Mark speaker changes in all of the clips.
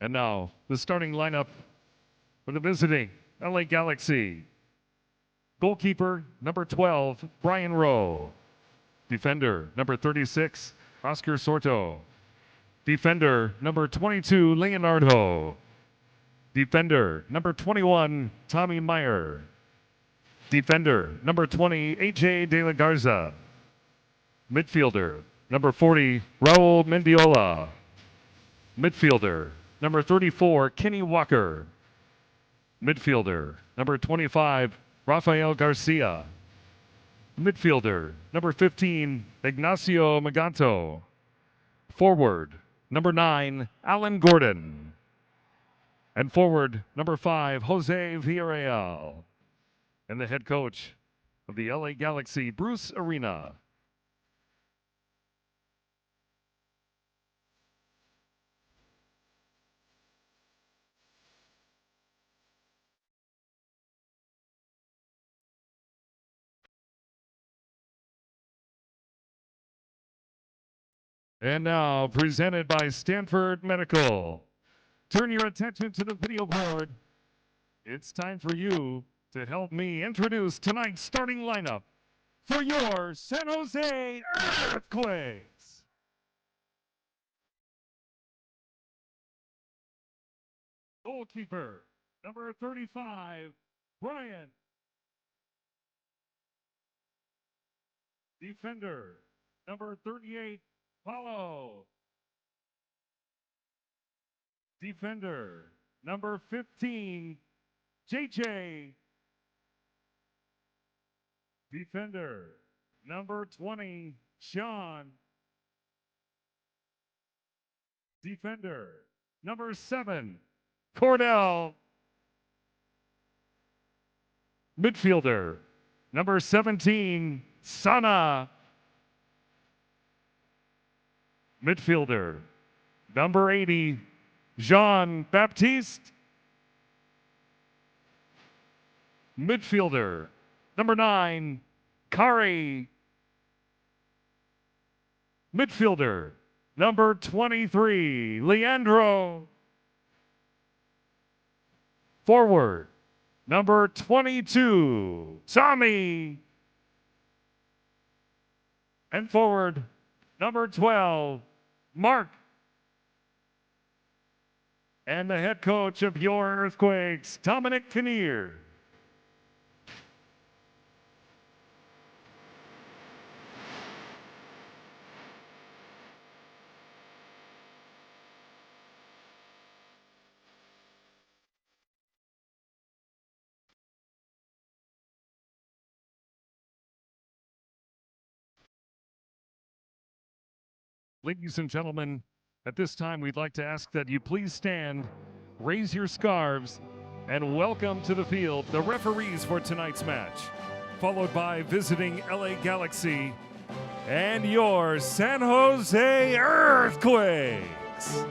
Speaker 1: And now, the starting lineup for the visiting LA Galaxy. Goalkeeper, number 12, Brian Rowe. Defender, number 36, Oscar Sorto. Defender, number 22, Leonardo. Defender, number 21, Tommy Meyer. Defender, number 20, AJ De La Garza. Midfielder, number 40, Raul Mendiola. Midfielder, number 34, Kenny Walker. Midfielder, number 25, Rafael Garcia. Midfielder, number 15, Ignacio Maganto. Forward, number 9, Alan Gordon. And forward, number 5, Jose Villarreal. And the head coach of the LA Galaxy, Bruce Arena. And now, presented by Stanford Medical. Turn your attention to the video board. It's time for you to help me introduce tonight's starting lineup for your San Jose Earthquakes. Goalkeeper, number 35, Brian. Defender, number 38, Paulo. Defender, number 15, JJ. Defender, number 20, Sean. Defender, number 7, Cordell. Midfielder, number 17, Sana. Midfielder, number 80, Jean-Baptiste. Midfielder, number 9, Kari. Midfielder, number 23, Leandro. Forward, number 22, Tommy. And forward, number 12, Mark. And the head coach of your Earthquakes, Dominic Kinnear. Ladies and gentlemen, at this time we'd like to ask that you please stand, raise your scarves, and welcome to the field the referees for tonight's match, followed by visiting LA Galaxy and your San Jose Earthquakes.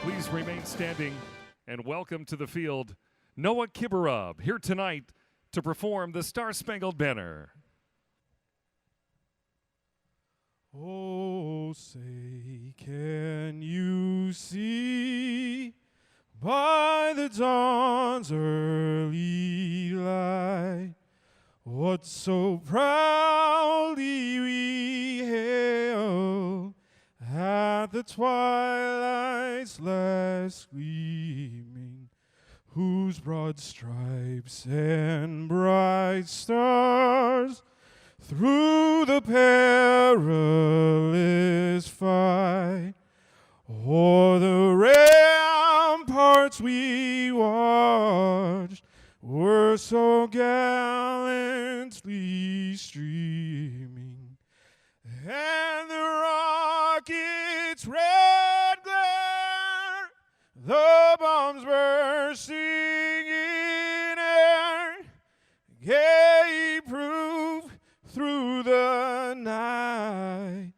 Speaker 1: Please remain standing and welcome to the field Noah Kibarub, here tonight to perform the Star-Spangled Banner.
Speaker 2: Oh, say, can you see by the dawn's early light what so proudly we hailed at the twilight's last gleaming, whose broad stripes and bright stars through the perilous fight O'er the ramparts we watched were so gallantly streaming, and the rocket's red glare, the bombs bursting in air, gave proof through the night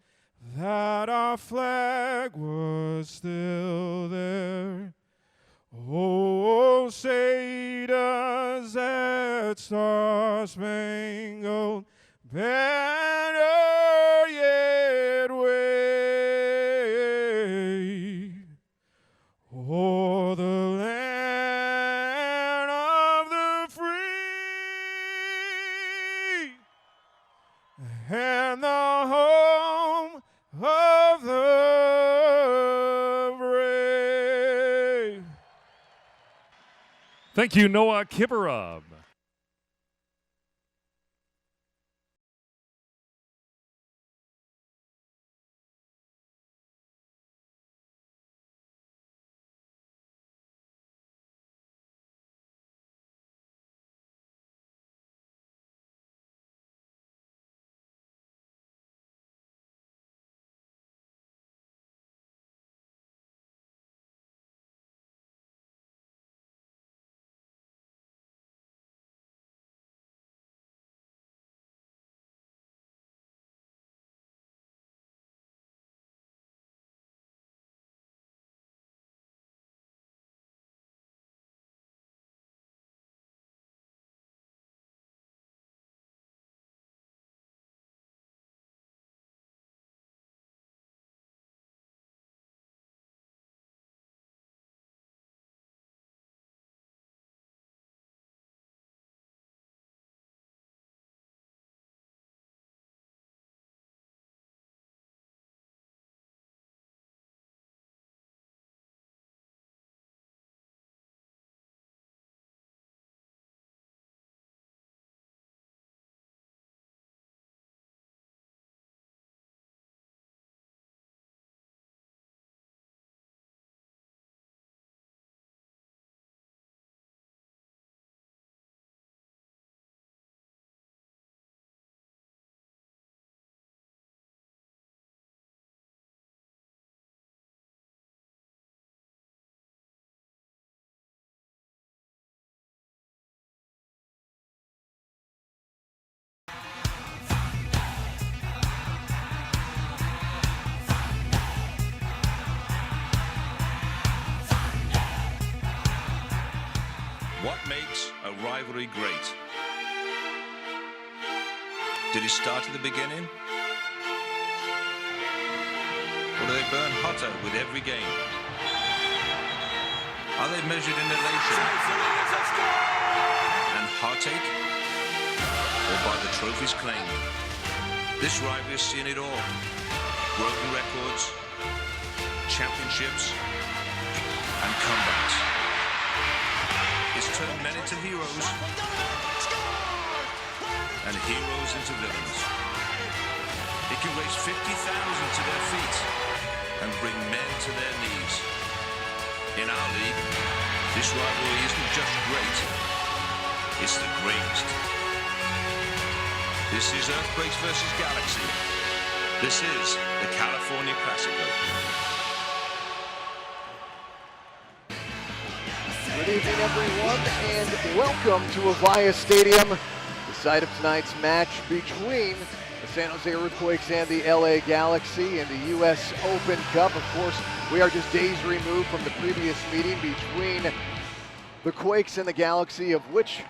Speaker 2: that our flag was still there. Oh, say does that star-spangled banner yet wave o'er the land of the free and the home of the brave.
Speaker 1: Thank you, Noah Kibarov.
Speaker 3: What makes a rivalry great? Did it start at the beginning? Or do they burn hotter with every game? Are they measured in elation and heartache? Or by the trophies claimed? This rivalry has seen it all. Broken records, championships, and comebacks. It's turned men into heroes and heroes into villains. It can raise 50,000 to their feet and bring men to their knees. In our league, this rivalry isn't just great, it's the greatest. This is Earthquakes versus Galaxy. This is the California Classico.
Speaker 4: Good evening, everyone, and welcome to Avaya Stadium, the site of tonight's match between the San Jose Earthquakes and the LA Galaxy in the U.S. Open Cup. Of course, we are just days removed from the previous meeting between the Quakes and the Galaxy, of which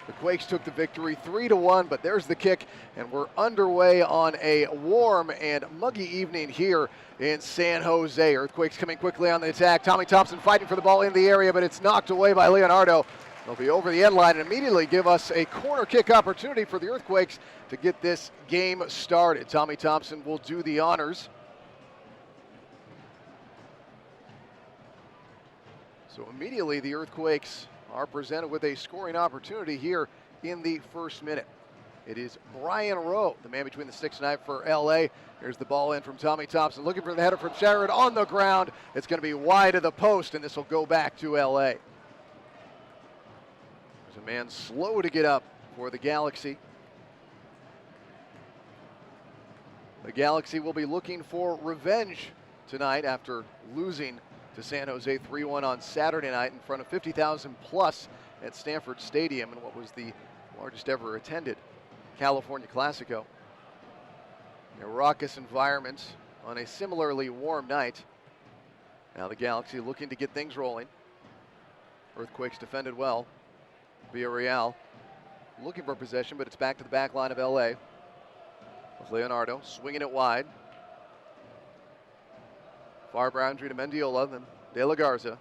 Speaker 4: the Quakes took the victory 3-1, but there's the kick, and we're underway on a warm and muggy evening here in San Jose. Earthquakes coming quickly on the attack. Tommy Thompson fighting for the ball in the area, but it's knocked away by Leonardo. They'll be over the end line and immediately give us a corner kick opportunity for the Earthquakes to get this game started. Tommy Thompson will do the honors. So immediately the Earthquakes are presented with a scoring opportunity here in the first minute. It is Brian Rowe, the man between the sticks tonight for LA. Here's the ball in from Tommy Thompson, looking for the header from Sherrod on the ground. It's going to be wide of the post, and this will go back to LA. There's a man slow to get up for the Galaxy. The Galaxy will be looking for revenge tonight after losing to San Jose 3-1 on Saturday night in front of 50,000 plus at Stanford Stadium in what was the largest ever attended California Classico. A raucous environment on a similarly warm night. Now the Galaxy looking to get things rolling. Earthquakes defended well. Villarreal looking for possession, but it's back to the back line of LA. With Leonardo swinging it wide. Far boundary to Mendiola, then De La Garza.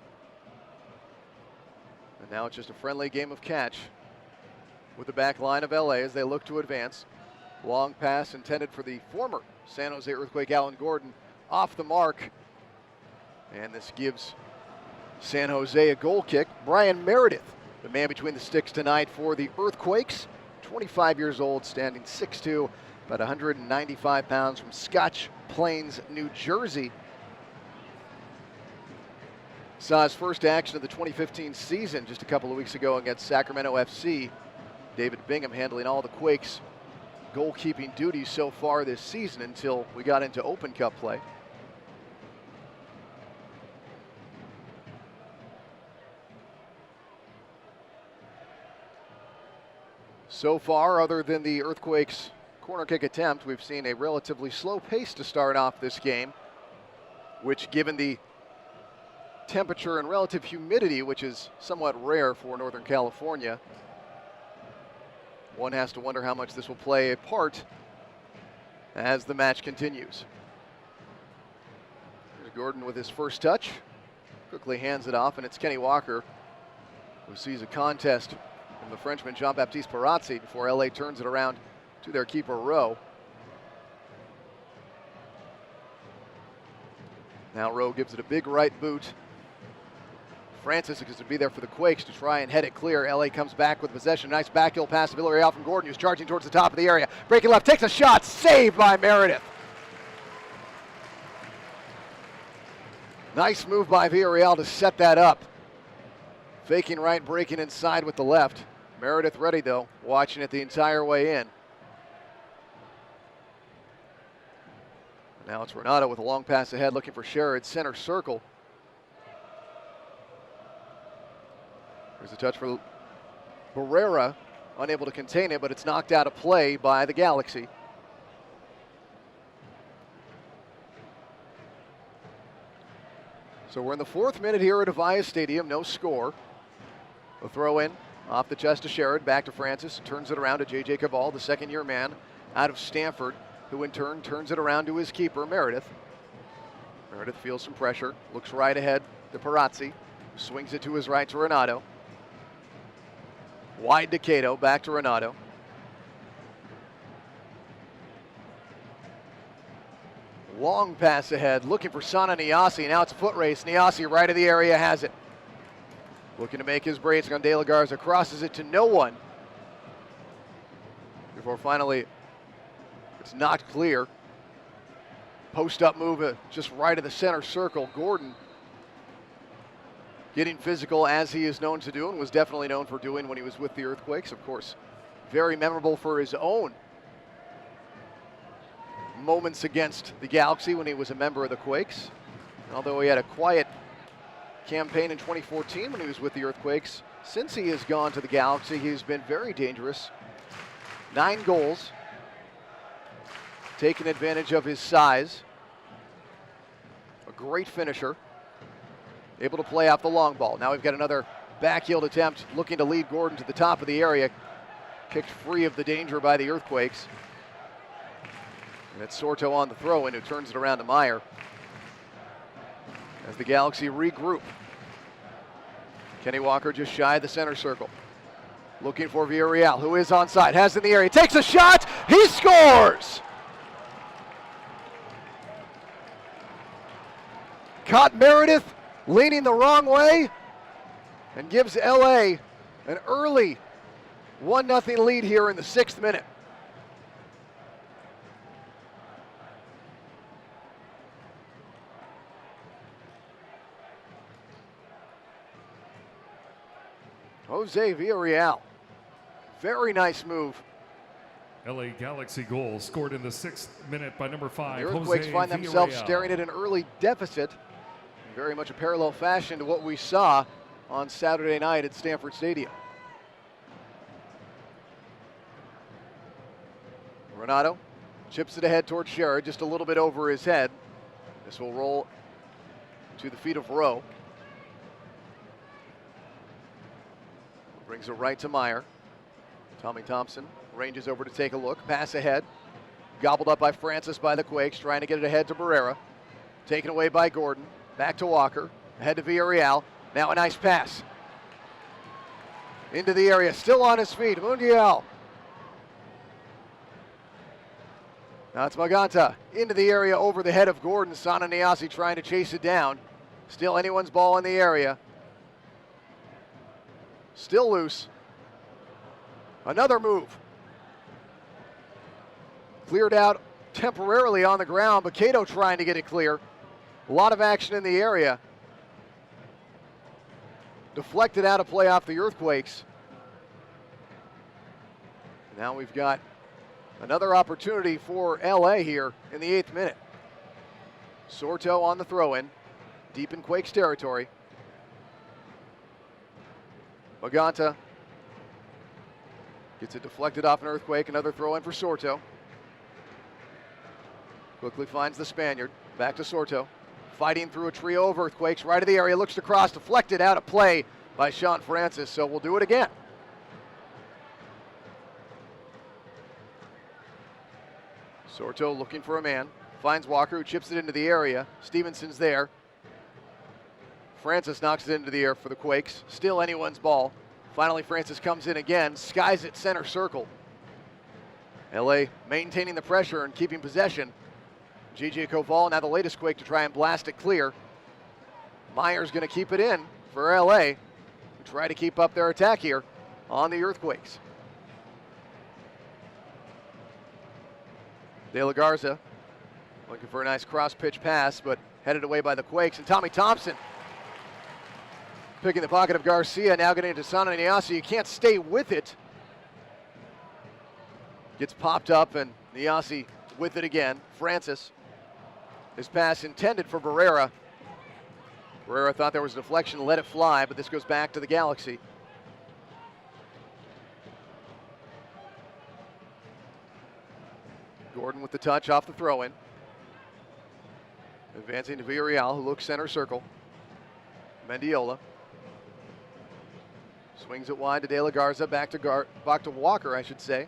Speaker 4: And now it's just a friendly game of catch with the back line of LA as they look to advance. Long pass intended for the former San Jose Earthquake Alan Gordon, off the mark. And this gives San Jose a goal kick. Brian Meredith, the man between the sticks tonight for the Earthquakes. 25 years old, standing 6'2", about 195 pounds, from Scotch Plains, New Jersey. Saw his first action of the 2015 season just a couple of weeks ago against Sacramento FC. David Bingham handling all the Quakes' goalkeeping duties so far this season until we got into Open Cup play. So far, other than the Earthquakes' corner kick attempt, we've seen a relatively slow pace to start off this game, which, given the temperature and relative humidity, which is somewhat rare for Northern California, one has to wonder how much this will play a part as the match continues. Here's Gordon with his first touch, quickly hands it off, and it's Kenny Walker who sees a contest from the Frenchman Jean-Baptiste Parazzi before LA turns it around to their keeper Rowe. Now Rowe gives it a big right boot. Francis is to be there for the Quakes to try and head it clear. LA comes back with possession. Nice backheel pass to Villarreal from Gordon, who's charging towards the top of the area. Breaking left, takes a shot, saved by Meredith. Nice move by Villarreal to set that up. Faking right, breaking inside with the left. Meredith ready though, watching it the entire way in. Now it's Renato with a long pass ahead, looking for Sherrod, center circle. There's a touch for Barrera, unable to contain it, but it's knocked out of play by the Galaxy. So we're in the 4th minute here at Avaya Stadium, no score. A throw in off the chest to Sherrod, back to Francis, turns it around to J.J. Cavall, the second-year man out of Stanford, who in turn turns it around to his keeper, Meredith. Meredith feels some pressure, looks right ahead to Parazzi, swings it to his right to Renato. Wide to Cato, back to Renato. Long pass ahead, looking for Sana Niasi. Now it's a foot race. Niasi right of the area has it. Looking to make his break. De La Garza crosses it to no one. Before finally it's knocked clear. Post up move just right of the center circle. Gordon getting physical as he is known to do and was definitely known for doing when he was with the Earthquakes. Of course, very memorable for his own moments against the Galaxy when he was a member of the Quakes. Although he had a quiet campaign in 2014 when he was with the Earthquakes, since he has gone to the Galaxy, he's been very dangerous. 9 goals, taking advantage of his size. A great finisher. Able to play off the long ball. Now we've got another backheel attempt, looking to lead Gordon to the top of the area. Kicked free of the danger by the Earthquakes. And it's Sorto on the throw-in, who turns it around to Meyer. As the Galaxy regroup. Kenny Walker just shy of the center circle. Looking for Villarreal, who is onside, has it in the area, takes a shot, he scores! Caught Meredith leaning the wrong way and gives LA an early 1-0 lead here in the 6th minute. Jose Villarreal. Very nice move.
Speaker 1: LA Galaxy goal scored in the 6th minute by number 5,
Speaker 4: The Earthquakes
Speaker 1: Jose
Speaker 4: find themselves
Speaker 1: Villarreal.
Speaker 4: staring at an early deficit. In very much a parallel fashion to what we saw on Saturday night at Stanford Stadium. Renato chips it ahead towards Sherrod, just a little bit over his head. This will roll to the feet of Rowe. Brings it right to Meyer. Tommy Thompson ranges over to take a look. Pass ahead. Gobbled up by Francis by the Quakes, trying to get it ahead to Barrera. Taken away by Gordon. Back to Walker. Ahead to Villarreal. Now a nice pass. Into the area. Still on his feet. Mundial. Now it's Maganta. Into the area over the head of Gordon. Sana Niasi trying to chase it down. Still anyone's ball in the area. Still loose. Another move. Cleared out temporarily on the ground, but Cato trying to get it clear. A lot of action in the area. Deflected out of play off the Earthquakes. Now we've got another opportunity for LA here in the 8th minute. Sorto on the throw-in, deep in Quakes territory. Maganta gets it deflected off an Earthquake. Another throw in for Sorto. Quickly finds the Spaniard. Back to Sorto. Fighting through a trio of Earthquakes. Right of the area. Looks to cross. Deflected out of play by Sean Francis. So we'll do it again. Sorto looking for a man. Finds Walker, who chips it into the area. Stevenson's there. Francis knocks it into the air for the Quakes. Still anyone's ball. Finally, Francis comes in again, skies it center circle. LA maintaining the pressure and keeping possession. J.J. Koval, now the latest Quake to try and blast it clear. Meyer's going to keep it in for LA. Try to keep up their attack here on the Earthquakes. De La Garza looking for a nice cross-pitch pass, but headed away by the Quakes. And Tommy Thompson picking the pocket of Garcia, now getting into Sana Niasi. You can't stay with it. Gets popped up, and Niasi with it again. Francis. His pass intended for Barrera. Barrera thought there was a deflection, let it fly, but this goes back to the Galaxy. Gordon with the touch off the throw-in. Advancing to Villarreal, who looks center circle. Mendiola. Swings it wide to De La Garza, back to Walker, I should say.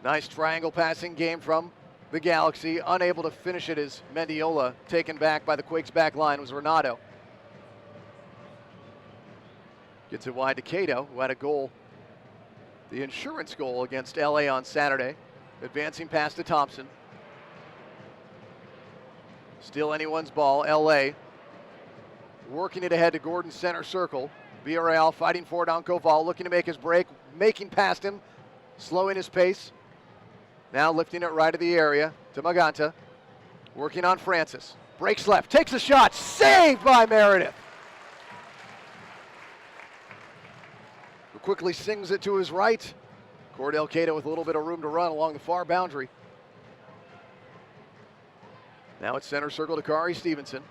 Speaker 4: Nice triangle passing game from the Galaxy. Unable to finish it as Mendiola, taken back by the Quakes back line, was Renato. Gets it wide to Cato, who had a goal, the insurance goal against LA on Saturday. Advancing pass to Thompson. Still anyone's ball, LA. Working it ahead to Gordon's center circle. Villarreal fighting for it on Koval, looking to make his break, making past him, slowing his pace. Now lifting it right of the area to Maganta. Working on Francis. Breaks left, takes a shot, saved by Meredith. Who quickly sings it to his right. Cordell Cato with a little bit of room to run along the far boundary. Now it's center circle to Kari Stevenson.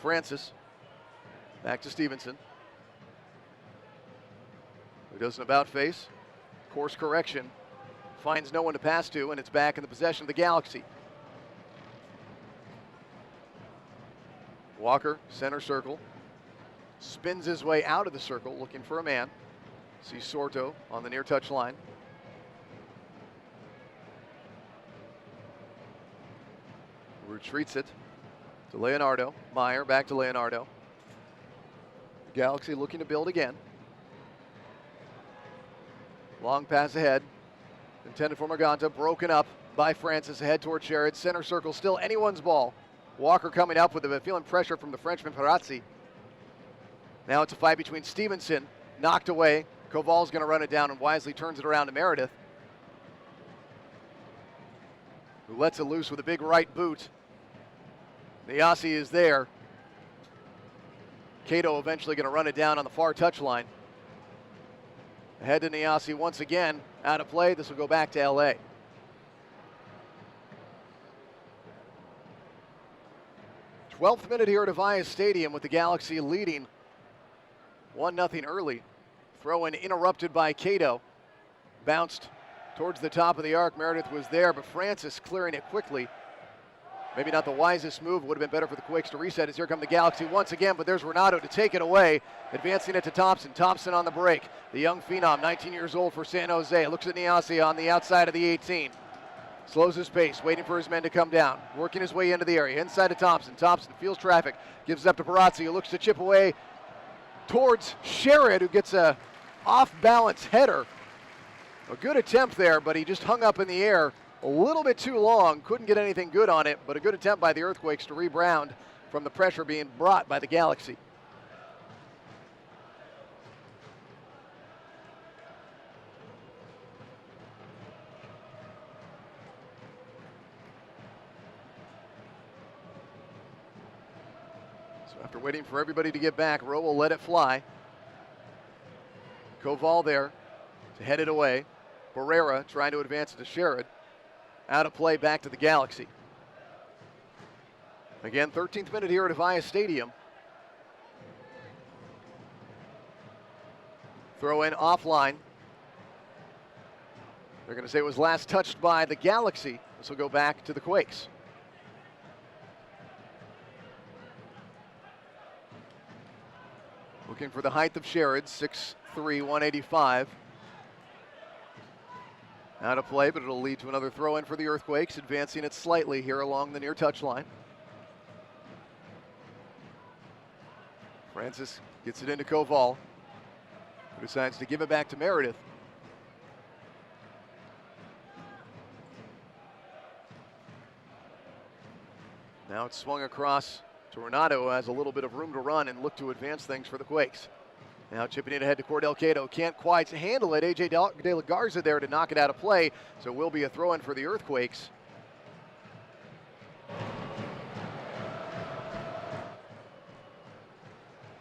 Speaker 4: Francis, back to Stevenson. Who does an about face, course correction, finds no one to pass to, and it's back in the possession of the Galaxy. Walker, center circle, spins his way out of the circle, looking for a man. Sees Sorto on the near touch line. Retreats it to Leonardo. Meyer back to Leonardo. The Galaxy looking to build again. Long pass ahead. Intended for Maganta. Broken up by Francis ahead toward Sherrod. Center circle still anyone's ball. Walker coming up with it, but feeling pressure from the Frenchman Perazzi. Now it's a fight between Stevenson. Knocked away. Koval's going to run it down and wisely turns it around to Meredith, who lets it loose with a big right boot. Niasi is there. Cato eventually going to run it down on the far touchline. Ahead to Niasi once again. Out of play. This will go back to LA. Twelfth minute here at Avaya Stadium with the Galaxy leading 1-0 early. Throw in interrupted by Cato. Bounced towards the top of the arc. Meredith was there, but Francis clearing it quickly. Maybe not the wisest move. Would have been better for the Quakes to reset as here come the Galaxy once again, but there's Renato to take it away. Advancing it to Thompson. Thompson on the break. The young phenom, 19 years old for San Jose. Looks at Niasi on the outside of the 18. Slows his pace, waiting for his men to come down. Working his way into the area. Inside to Thompson. Thompson feels traffic. Gives it up to Barazzi, who looks to chip away towards Sherrod, who gets a off-balance header. A good attempt there, but he just hung up in the air a little bit too long. Couldn't get anything good on it, but a good attempt by the Earthquakes to rebound from the pressure being brought by the Galaxy. So after waiting for everybody to get back, Rowe will let it fly. Koval there to head it away. Barrera trying to advance it to Sherrod. Out of play, back to the Galaxy. Again, 13th minute here at Avaya Stadium. Throw in offline. They're going to say it was last touched by the Galaxy. This will go back to the Quakes. Looking for the height of Sherrod, 6'3", 185. Out of play, but it'll lead to another throw in for the Earthquakes, advancing it slightly here along the near touchline. Francis gets it into Koval, who decides to give it back to Meredith. Now it's swung across to Renato, who has a little bit of room to run and look to advance things for the Quakes. Now chipping it ahead to Cordell Cato. Can't quite handle it. A.J. De La Garza there to knock it out of play. So will be a throw-in for the Earthquakes.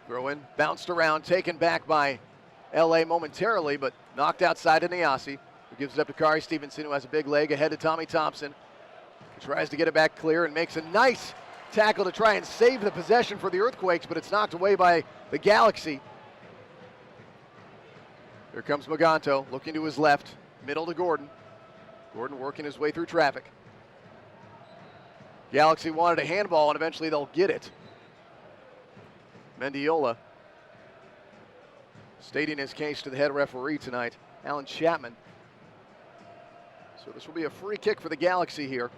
Speaker 4: Throw-in, bounced around, taken back by L.A. momentarily, but knocked outside to Niasi, who gives it up to Kari Stevenson, who has a big leg, ahead to Tommy Thompson. He tries to get it back clear and makes a nice tackle to try and save the possession for the Earthquakes, but it's knocked away by the Galaxy. Here comes Maganto, looking to his left, middle to Gordon. Gordon working his way through traffic. Galaxy wanted a handball, and eventually they'll get it. Mendiola stating his case to the head referee tonight, Alan Chapman. So this will be a free kick for the Galaxy here.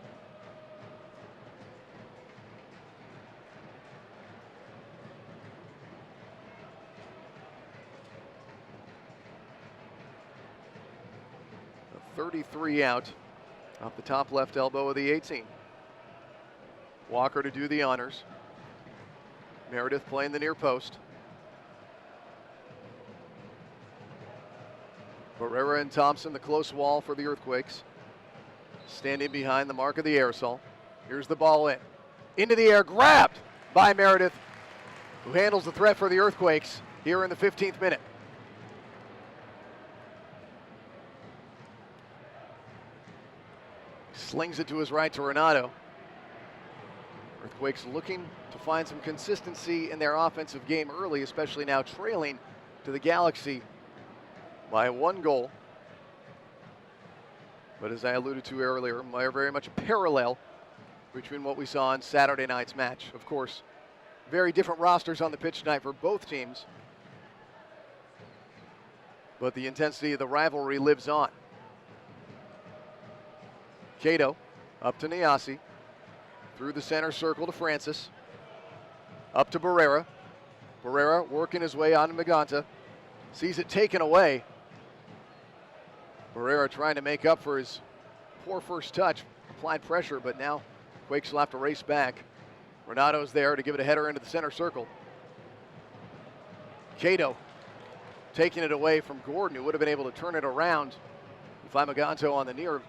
Speaker 4: A 33 out off the top left elbow of the 18. Walker to do the honors. Meredith playing the near post. Barrera and Thompson, the close wall for the Earthquakes. Standing behind the mark of the aerosol. Here's the ball in. Into the air, grabbed by Meredith, who handles the threat for the Earthquakes here in the 15th minute. Slings it to his right to Renato. Earthquakes looking to find some consistency in their offensive game early, especially now trailing to the Galaxy by 1 goal. But as I alluded to earlier, very much a parallel between what we saw in Saturday night's match. Of course, very different rosters on the pitch tonight for both teams, but the intensity of the rivalry lives on. Cato up to Niasi. Through the center circle to Francis. Up to Barrera. Barrera working his way on to Maganta. Sees it taken away. Barrera trying to make up for his poor first touch. Applied pressure, but now Quakes will have to race back. Renato's there to give it a header into the center circle. Cato taking it away from Gordon, who would have been able to turn it around and find Maganto on the near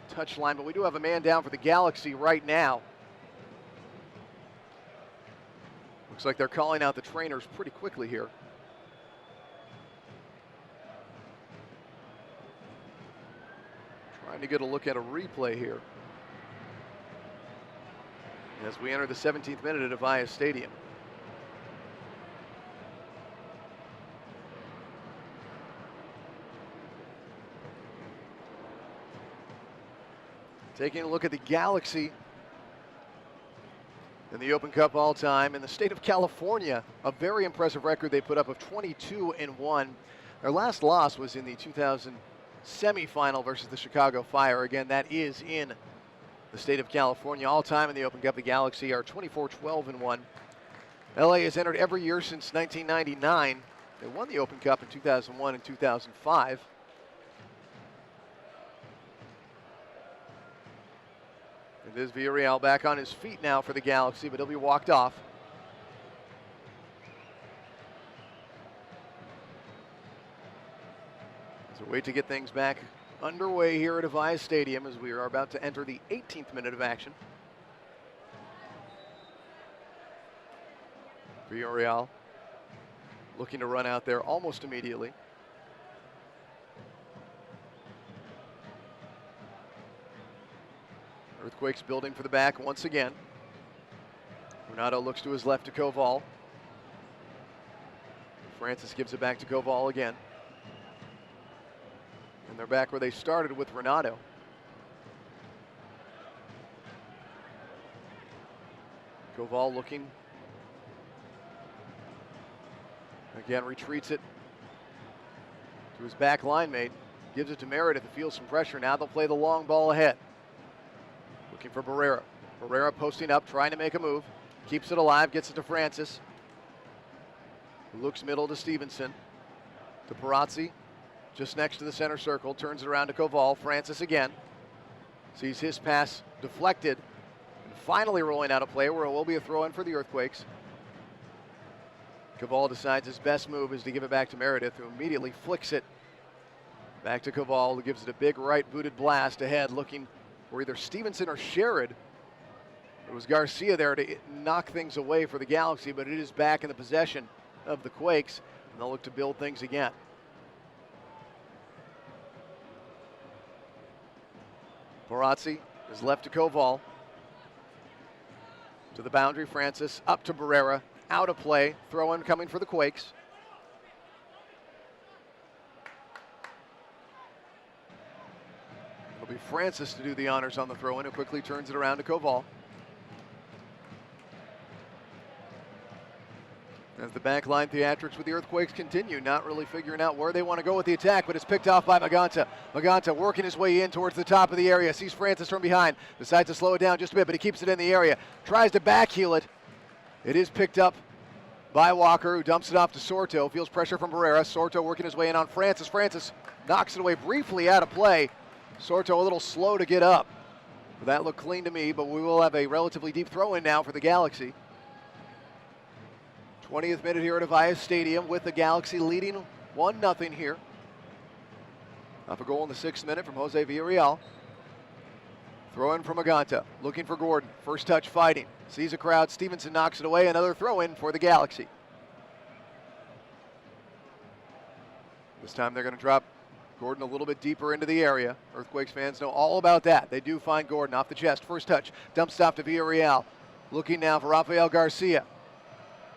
Speaker 4: touch line, but we do have a man down for the Galaxy right now. Looks like they're calling out the trainers pretty quickly here. Trying to get a look at a replay here as we enter the 17th minute at Avaya Stadium. Taking a look at the Galaxy in the Open Cup all-time. In the state of California, a very impressive record they put up of 22-1. Their last loss was in the 2000 semifinal versus the Chicago Fire. Again, that is in the state of California. All-time in the Open Cup, the Galaxy are 24-12-1. LA has entered every year since 1999. They won the Open Cup in 2001 and 2005. It is Villarreal back on his feet now for the Galaxy, but he'll be walked off. So wait to get things back underway here at Avaya Stadium as we are about to enter the 18th minute of action. Villarreal looking to run out there almost immediately. Earthquakes building for the back once again. Renato looks to his left to Koval. Francis gives it back to Koval again. And they're back where they started with Renato. Koval looking. Again, retreats it to his back line mate. Gives it to Meredith to feel some pressure. Now they'll play the long ball ahead. Looking for Barrera. Barrera posting up, trying to make a move. Keeps it alive, gets it to Francis. Looks middle to Stevenson. To Perazzi, just next to the center circle. Turns it around to Koval. Francis again. Sees his pass deflected. And finally rolling out a play where it will be a throw-in for the Earthquakes. Koval decides his best move is to give it back to Meredith, who immediately flicks it back to Koval, who gives it a big right-booted blast ahead, looking for either Stevenson or Sherrod. It was Garcia there to knock things away for the Galaxy, but it is back in the possession of the Quakes, and they'll look to build things again. Perazzi is left to Koval. To the boundary, Francis up to Barrera, out of play, throw-in coming for the Quakes. It'll be Francis to do the honors on the throw-in, who quickly turns it around to Koval. As the backline theatrics with the Earthquakes continue, not really figuring out where they want to go with the attack, but it's picked off by Maganta. Maganta working his way in towards the top of the area, sees Francis from behind, decides to slow it down just a bit, but he keeps it in the area. Tries to backheel it. It is picked up by Walker, who dumps it off to Sorto. Feels pressure from Barrera. Sorto working his way in on Francis. Francis knocks it away briefly out of play. Sorto a little slow to get up. That looked clean to me, but we will have a relatively deep throw-in now for the Galaxy. 20th minute here at Avaya Stadium with the Galaxy leading 1-0 here. Off a goal in the 6th minute from Jose Villarreal. Throw in from Maganta, looking for Gordon. First touch fighting, sees a crowd, Stevenson knocks it away, another throw in for the Galaxy. This time they're gonna drop Gordon a little bit deeper into the area. Earthquakes fans know all about that. They do find Gordon off the chest, first touch, dump stop to Villarreal. Looking now for Rafael Garcia.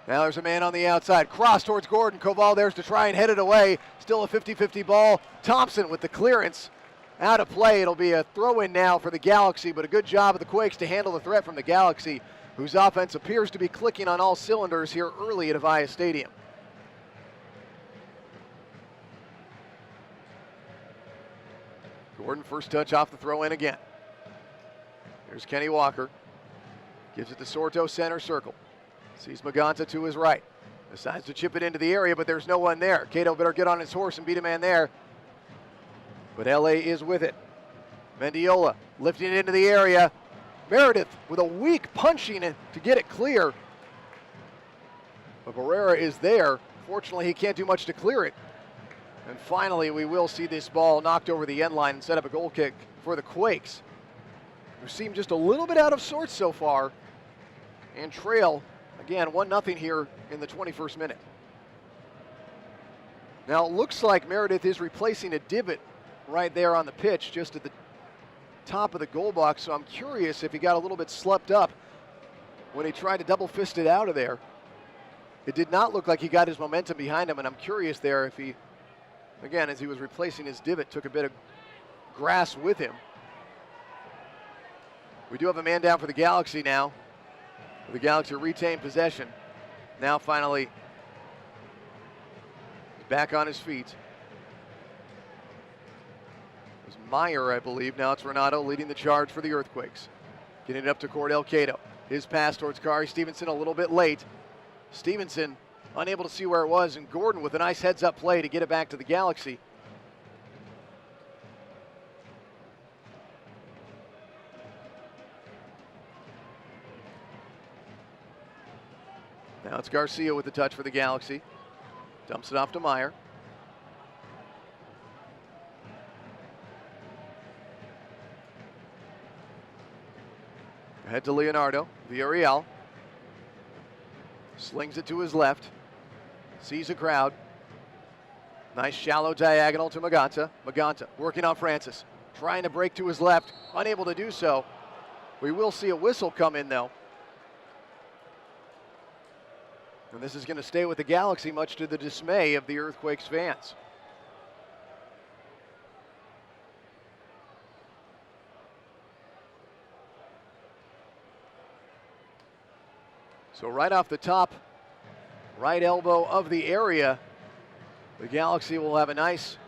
Speaker 4: Now there's a man on the outside, cross towards Gordon. Koval there's to try and head it away. Still a 50-50 ball. Thompson with the clearance. Out of play. It'll be a throw-in now for the Galaxy, but a good job of the Quakes to handle the threat from the Galaxy, whose offense appears to be clicking on all cylinders here early at Avaya Stadium. Gordon first touch off the throw-in again. Here's Kenny Walker. Gives it to Sorto, center circle. Sees Maganta to his right. Decides to chip it into the area, but there's no one there. Cato better get on his horse and beat a man there. But LA is with it. Mendiola lifting it into the area. Meredith with a weak punching to get it clear. But Barrera is there. Fortunately, he can't do much to clear it. And finally, we will see this ball knocked over the end line and set up a goal kick for the Quakes, who seem just a little bit out of sorts so far and trail Again, 1-0 here in the 21st minute. Now it looks like Meredith is replacing a divot right there on the pitch, just at the top of the goal box, so I'm curious if he got a little bit slept up when he tried to double fist it out of there. It did not look like he got his momentum behind him, and I'm curious there if he, again, as he was replacing his divot, took a bit of grass with him. We do have a man down for the Galaxy now. The Galaxy retain possession. Now finally back on his feet. It was Meyer, I believe. Now it's Renato leading the charge for the Earthquakes. Getting it up to Cordell Cato. His pass towards Kari Stevenson a little bit late. Stevenson unable to see where it was, and Gordon with a nice heads-up play to get it back to the Galaxy. Now it's Garcia with the touch for the Galaxy. Dumps it off to Meyer. Ahead to Leonardo. Villarreal. Slings it to his left. Sees a crowd. Nice shallow diagonal to Maganta. Maganta working on Francis. Trying to break to his left. Unable to do so. We will see a whistle come in though. And this is going to stay with the Galaxy, much to the dismay of the Earthquakes fans. So right off the top, right elbow of the area, the Galaxy will have a nice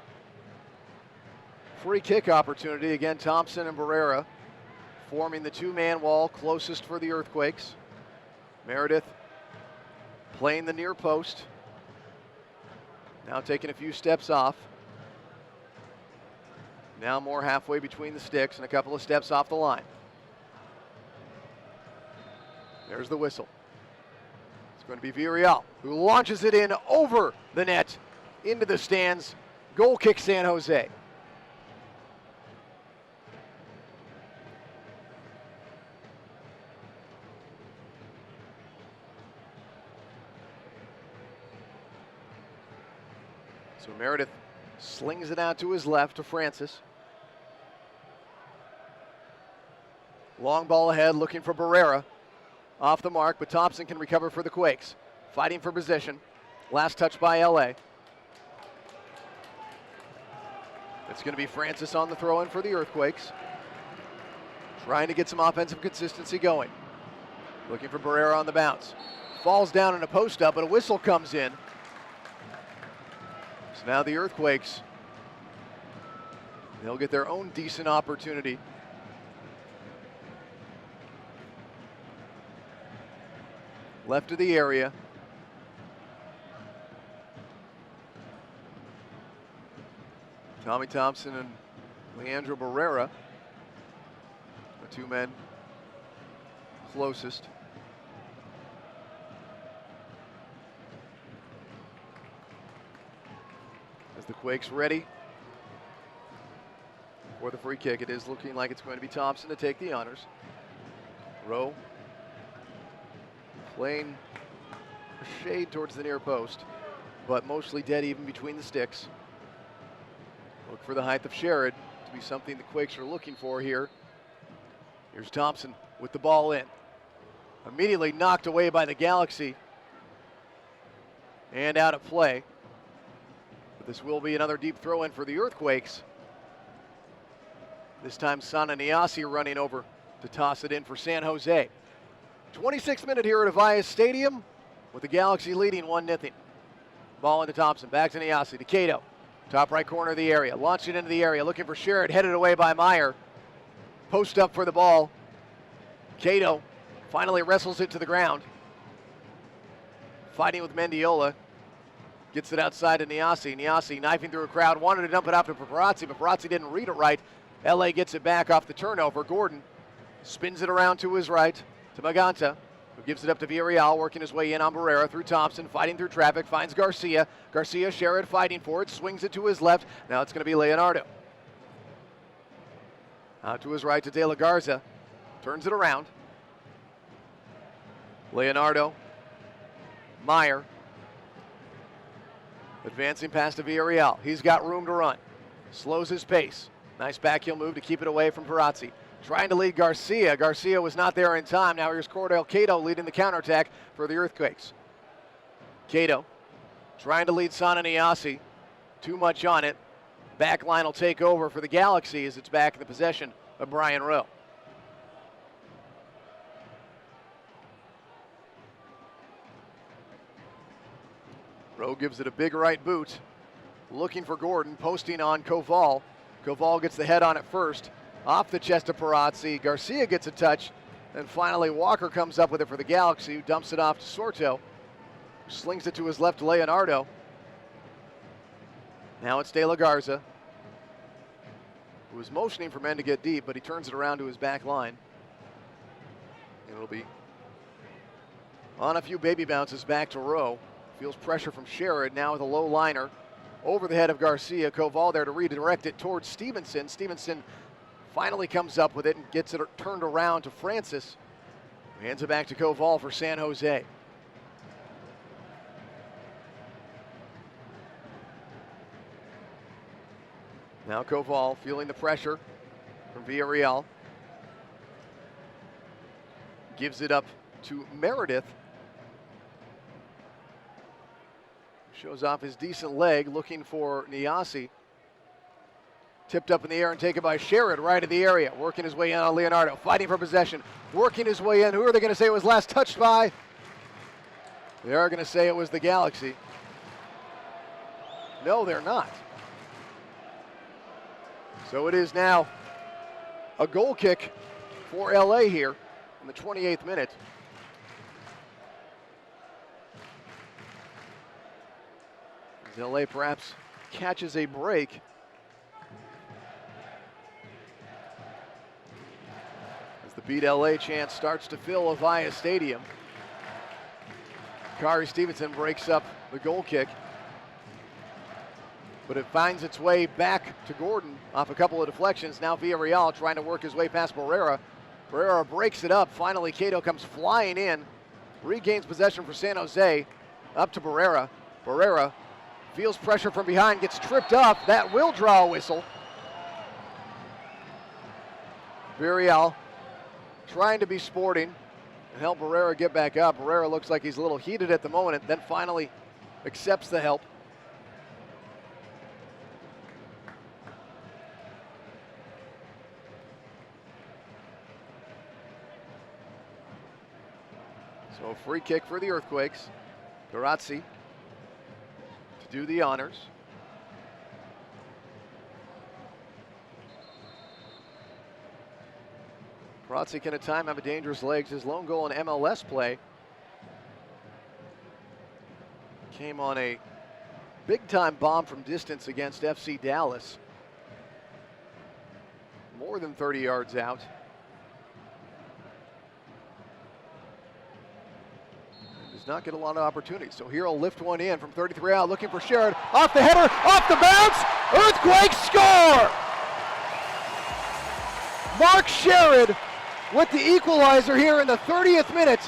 Speaker 4: free kick opportunity. Again, Thompson and Barrera forming the two-man wall closest for the Earthquakes. Meredith playing the near post. Now taking a few steps off. Now more halfway between the sticks and a couple of steps off the line. There's the whistle. It's going to be Villarreal, who launches it in over the net into the stands. Goal kick San Jose. So Meredith slings it out to his left to Francis. Long ball ahead, looking for Barrera. Off the mark, but Thompson can recover for the Quakes. Fighting for position. Last touch by LA. It's going to be Francis on the throw-in for the Earthquakes. Trying to get some offensive consistency going. Looking for Barrera on the bounce. Falls down in a post-up, but a whistle comes in. So now the Earthquakes, they'll get their own decent opportunity. Left of the area. Tommy Thompson and Leandro Barrera, the two men closest. As the Quakes ready for the free kick, it is looking like it's going to be Thompson to take the honors. Rowe playing a shade towards the near post, but mostly dead even between the sticks. Look for the height of Sherrod to be something the Quakes are looking for here. Here's Thompson with the ball in. Immediately knocked away by the Galaxy and out of play. But this will be another deep throw in for the Earthquakes. This time Sana Niasi running over to toss it in for San Jose. 26th minute here at Avaya Stadium with the Galaxy leading 1-0. Ball into Thompson, back to Niasi, to Cato. Top right corner of the area, launched it into the area, looking for Sherrod, headed away by Meyer. Post up for the ball. Cato finally wrestles it to the ground. Fighting with Mendiola. Gets it outside to Niasi. Niasi knifing through a crowd, wanted to dump it off to Paparazzi, but Paparazzi didn't read it right. LA gets it back off the turnover. Gordon spins it around to his right. To Maganta, who gives it up to Villarreal, working his way in on Barrera through Thompson, fighting through traffic, finds Garcia. Garcia, Sherrod fighting for it, swings it to his left. Now it's going to be Leonardo. Out to his right to De La Garza, turns it around. Leonardo Meyer. Advancing past to Villarreal. He's got room to run. Slows his pace. Nice backheel move to keep it away from Perazzi. Trying to lead Garcia. Garcia was not there in time. Now here's Cordell Cato leading the counterattack for the Earthquakes. Cato trying to lead Sana Niasi. Too much on it. Back line will take over for the Galaxy as it's back in the possession of Brian Rowe. Rowe gives it a big right boot. Looking for Gordon, posting on Koval. Koval gets the head on it first. Off the chest of Perazzi. Garcia gets a touch. And finally Walker comes up with it for the Galaxy, who dumps it off to Sorto. Slings it to his left, Leonardo. Now it's De La Garza, who is motioning for men to get deep, but he turns it around to his back line. And it'll be on a few baby bounces back to Rowe. Feels pressure from Sherrod, now with a low liner over the head of Garcia. Koval there to redirect it towards Stevenson. Stevenson finally comes up with it and gets it turned around to Francis. Hands it back to Koval for San Jose. Now Koval feeling the pressure from Villarreal. Gives it up to Meredith. Shows off his decent leg, looking for Niasi. Tipped up in the air and taken by Sherrod right in the area. Working his way in on Leonardo, fighting for possession. Working his way in. Who are they going to say was last touched by? They are going to say it was the Galaxy. No, they're not. So it is now a goal kick for LA here in the 28th minute. As LA perhaps catches a break. As the Beat LA chant starts to fill Avaya Stadium. Kari Stevenson breaks up the goal kick, but it finds its way back to Gordon off a couple of deflections. Now Villarreal trying to work his way past Barrera. Barrera breaks it up. Finally, Cato comes flying in, regains possession for San Jose, up to Barrera. Barrera feels pressure from behind, gets tripped up. That will draw a whistle. Villarreal trying to be sporting and help Barrera get back up. Barrera looks like he's a little heated at the moment, then finally accepts the help. So a free kick for the Earthquakes. Perazzi to do the honors. Perazzi can at time have a dangerous legs. His lone goal in MLS play came on a big-time bomb from distance against FC Dallas. More than 30 yards out. Does not get a lot of opportunities. So here he'll lift one in from 33 out, looking for Sherrod. Off the header, off the bounce. Earthquakes score! Mark Sherrod with the equalizer here in the 30th minute.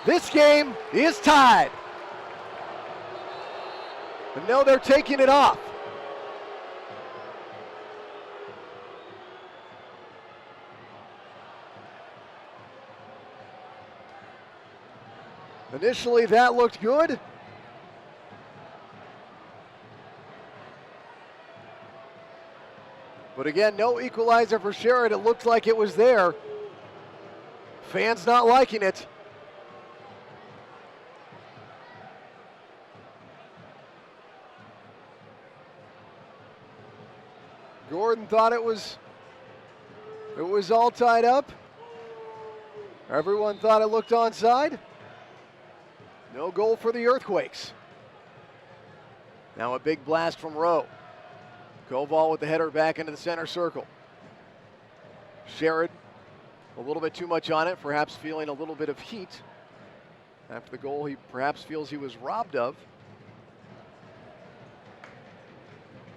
Speaker 4: This game is tied. And now they're taking it off. Initially, that looked good. But again, no equalizer for Sherrod. It looked like it was there. Fans not liking it. Gordon thought it was all tied up. Everyone thought it looked onside. No goal for the Earthquakes. Now a big blast from Rowe. Koval with the header back into the center circle. Sherrod, a little bit too much on it, perhaps feeling a little bit of heat after the goal he perhaps feels he was robbed of.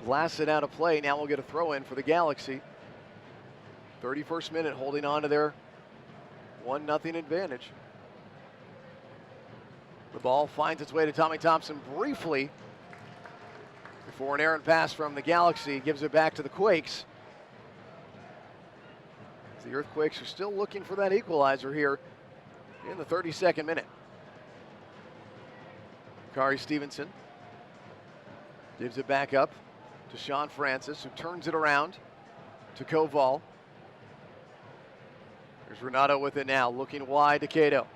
Speaker 4: Blasted out of play. Now we'll get a throw in for the Galaxy. 31st minute, holding on to their 1-0 advantage. The ball finds its way to Tommy Thompson briefly before an errant pass from the Galaxy gives it back to the Quakes. The Earthquakes are still looking for that equalizer here in the 32nd minute. Kari Stevenson gives it back up to Sean Francis, who turns it around to Koval. There's Renato with it now, looking wide to Cato.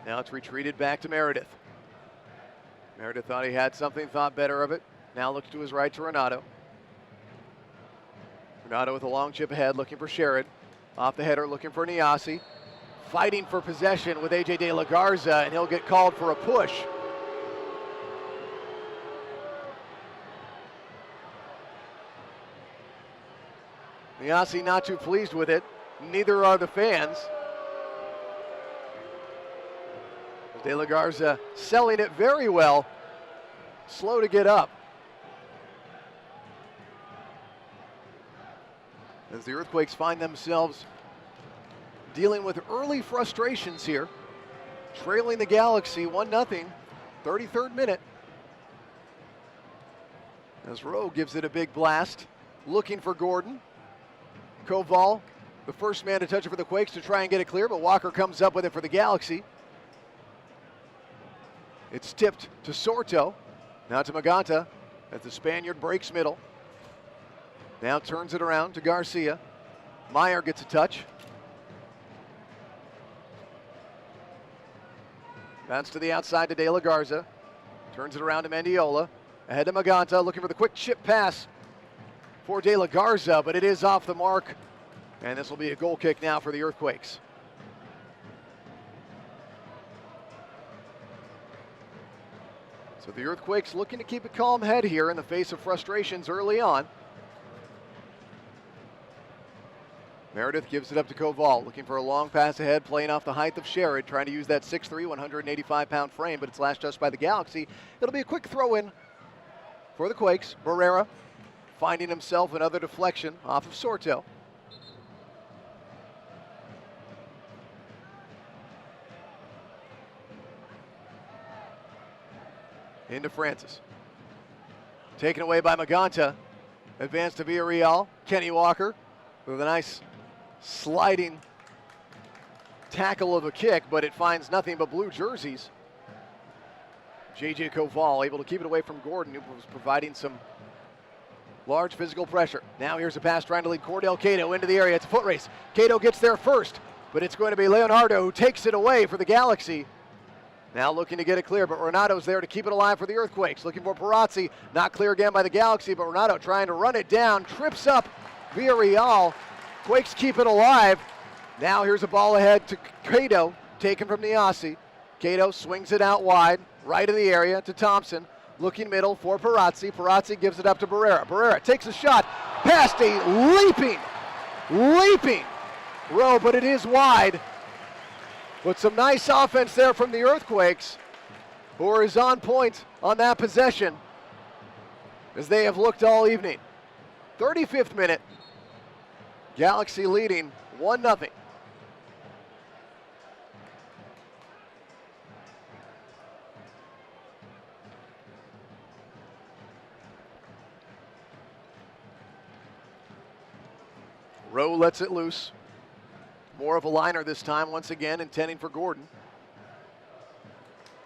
Speaker 4: Now it's retreated back to Meredith. Meredith thought he had something, thought better of it. Now looks to his right to Renato. Renato with a long chip ahead, looking for Sherrod. Off the header, looking for Niasi. Fighting for possession with AJ De La Garza, and he'll get called for a push. Niasi not too pleased with it. Neither are the fans. De La Garza selling it very well. Slow to get up. As the Earthquakes find themselves dealing with early frustrations here, trailing the Galaxy 1-0, 33rd minute. As Rowe gives it a big blast, looking for Gordon. Koval, the first man to touch it for the Quakes to try and get it clear, but Walker comes up with it for the Galaxy. It's tipped to Sorto, now to Maganta, as the Spaniard breaks middle. Now turns it around to Garcia. Meyer gets a touch. Bounce to the outside to De La Garza. Turns it around to Mendiola. Ahead to Maganta, looking for the quick chip pass for De La Garza, but it is off the mark. And this will be a goal kick now for the Earthquakes. So the Earthquakes looking to keep a calm head here in the face of frustrations early on. Meredith gives it up to Koval, looking for a long pass ahead, playing off the height of Sherrod, trying to use that 6'3", 185-pound frame, but it's lashed just by the Galaxy. It'll be a quick throw-in for the Quakes. Barrera finding himself another deflection off of Sorto. Into Francis. Taken away by Maganta. Advance to Villarreal. Kenny Walker with a nice sliding tackle of a kick, but it finds nothing but blue jerseys. JJ Koval able to keep it away from Gordon, who was providing some large physical pressure. Now here's a pass trying to lead Cordell Cato into the area. It's a foot race. Cato gets there first, but it's going to be Leonardo who takes it away for the Galaxy. Now looking to get it clear, but Renato's there to keep it alive for the Earthquakes. Looking for Perazzi, not clear again by the Galaxy, but Renato trying to run it down, trips up Villarreal. Quakes keep it alive. Now here's a ball ahead to Cato, taken from Niasi. Cato swings it out wide, right of the area to Thompson. Looking middle for Perazzi. Perazzi gives it up to Barrera. Barrera takes a shot past a leaping Rowe, but it is wide. But some nice offense there from the Earthquakes, who is on point on that possession, as they have looked all evening. 35th minute. Galaxy leading 1-0. Rowe lets it loose. More of a liner this time, once again, intending for Gordon.